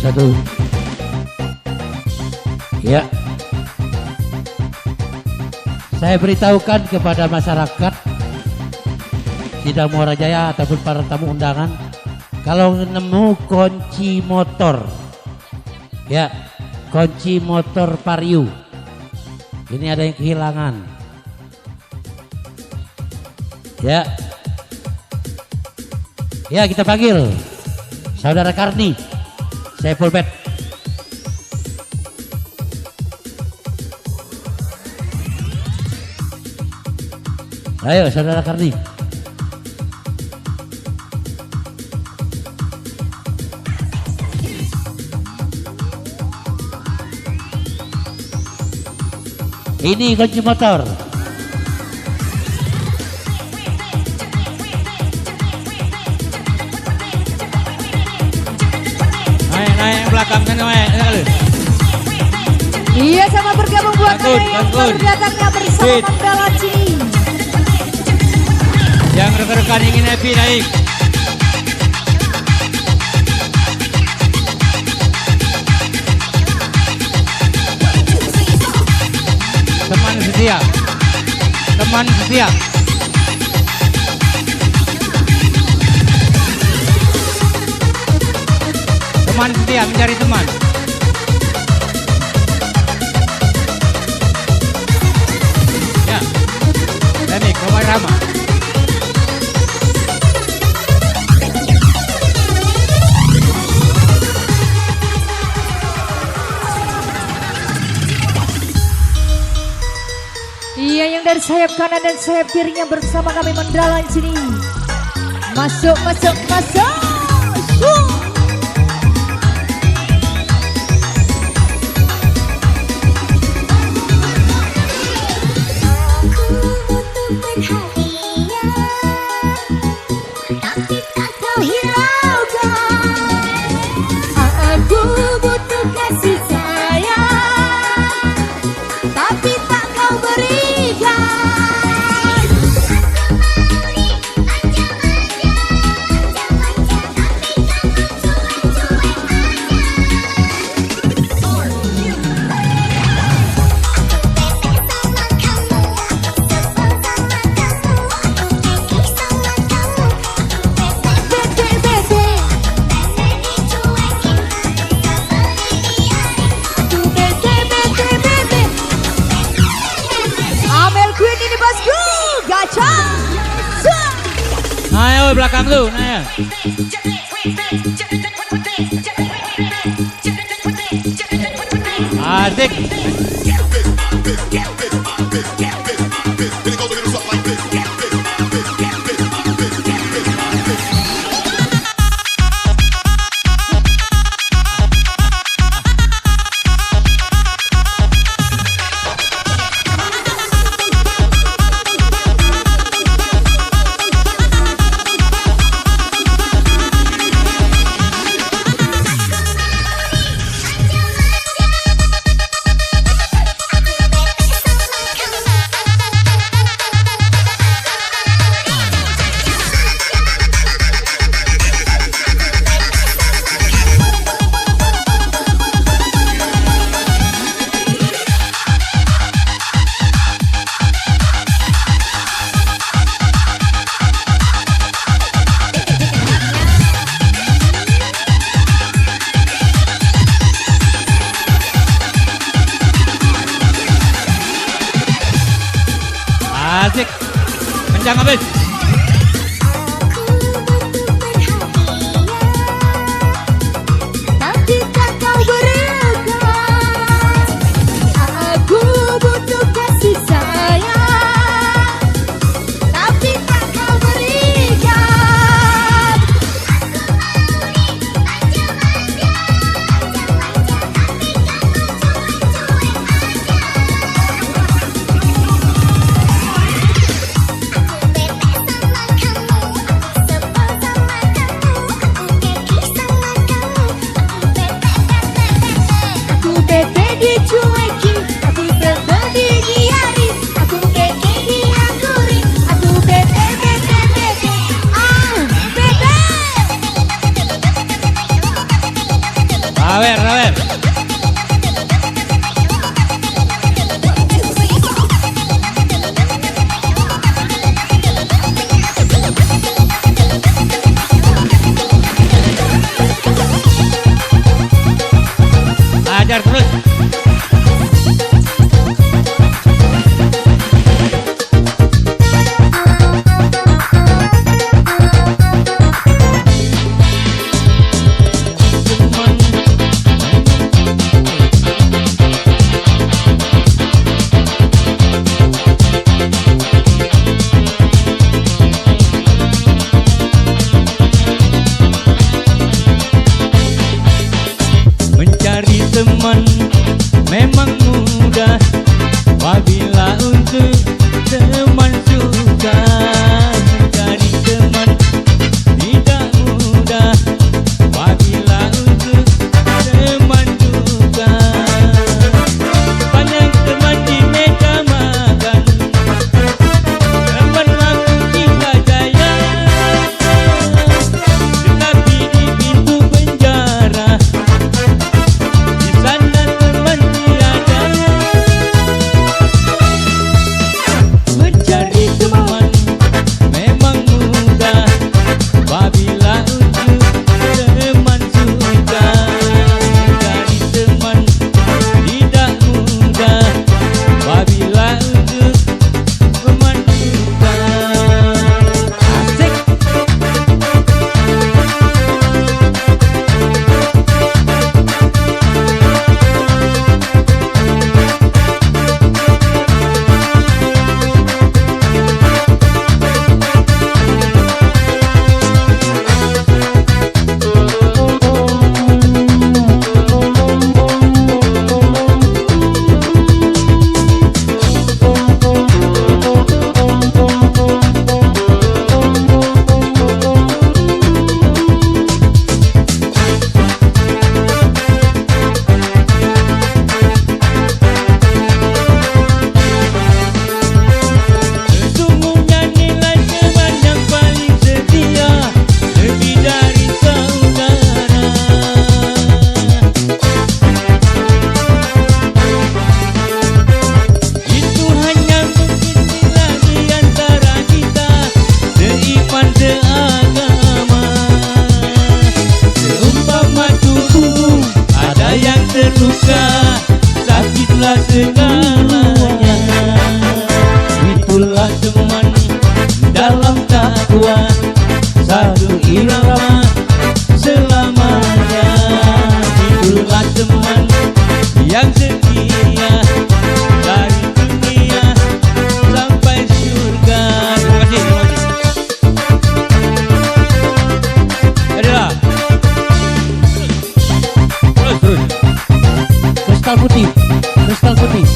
Satu. Ya. Saya beritahukan kepada masyarakat Sidang Muara Jaya ataupun para tamu undangan, kalau nemu kunci motor, ya, kunci motor Vario, ini ada yang kehilangan, ya, ya kita panggil Saudara Karni, saya full bed. Ayo Saudara Karni. Ini kunci motor. Naik belakang sana, naik. Iya, sama bergabung buat Kangkun, kalian yang kangkun. baru datangnya bersama Fit. Mandala sini. Yang rekan-rekan ingin happy naik. Teman setia. Teman setia. Teman setia mencari teman. Ya. Demik, Romai Rama. Iya, yang dari sayap kanan dan sayap kirinya bersama kami mendalam sini. Masuk, masuk, masuk. Tapi tak kau hiraukan. Aku butuh kasih sayang, tapi tak kau berikan. Amel Queen ini bosku. Gacha. Ayo belakang lu, Naya. Asik. Asik. Kencang habis. Tapi tak kau berikan. Aku butuh kasih sayang, tapi tak kau berikan. Aku bete dicuekin, aku bete digiari, aku bete dianggurin, aku bete bete bete, bete. Rawer, rawer. Ajar terus. kristal putih, kristal putih.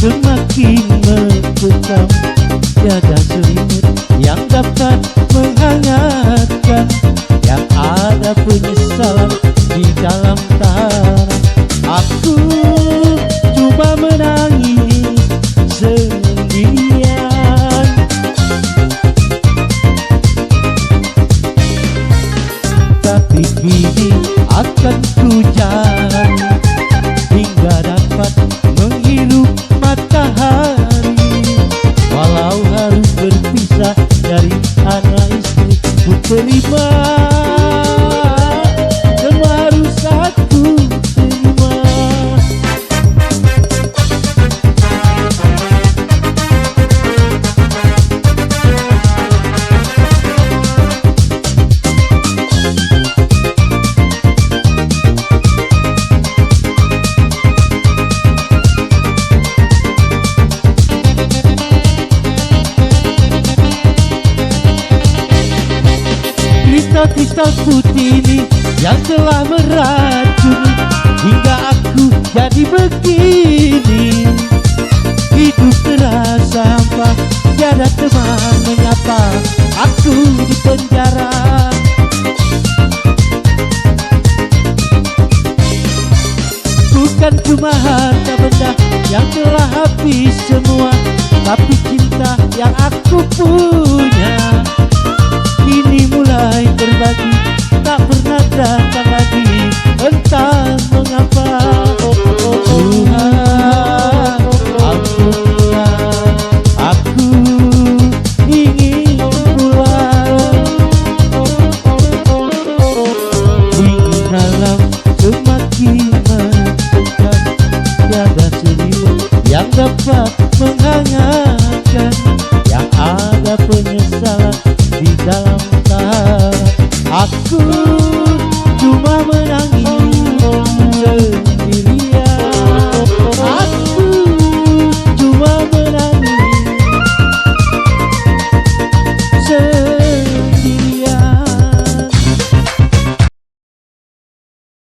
Semakin mencekam, tiada selimut yang dapat menghangatkan. Yang ada penyesalan di dalam tahanan. Aku coba menangis sendirian, tapi kini akan ku jalani hingga dapat menghirup matahari. Walau harus berpisah dari anak istri, ku terima. Semua harus aku terima. Kristal putih ini yang telah meracuni hingga aku jadi begini. Hidup terasa hampa, tiada teman menyapa. Aku di penjara, bukan cuma harta benda yang telah habis semua, tapi cinta yang aku punya kini mulai terbagi, tak pernah datang lagi. Entah mengapa, Tuhan ampunilah, aku ingin pulang. Dingin alam semakin mencekam, tiada selimut yang dapat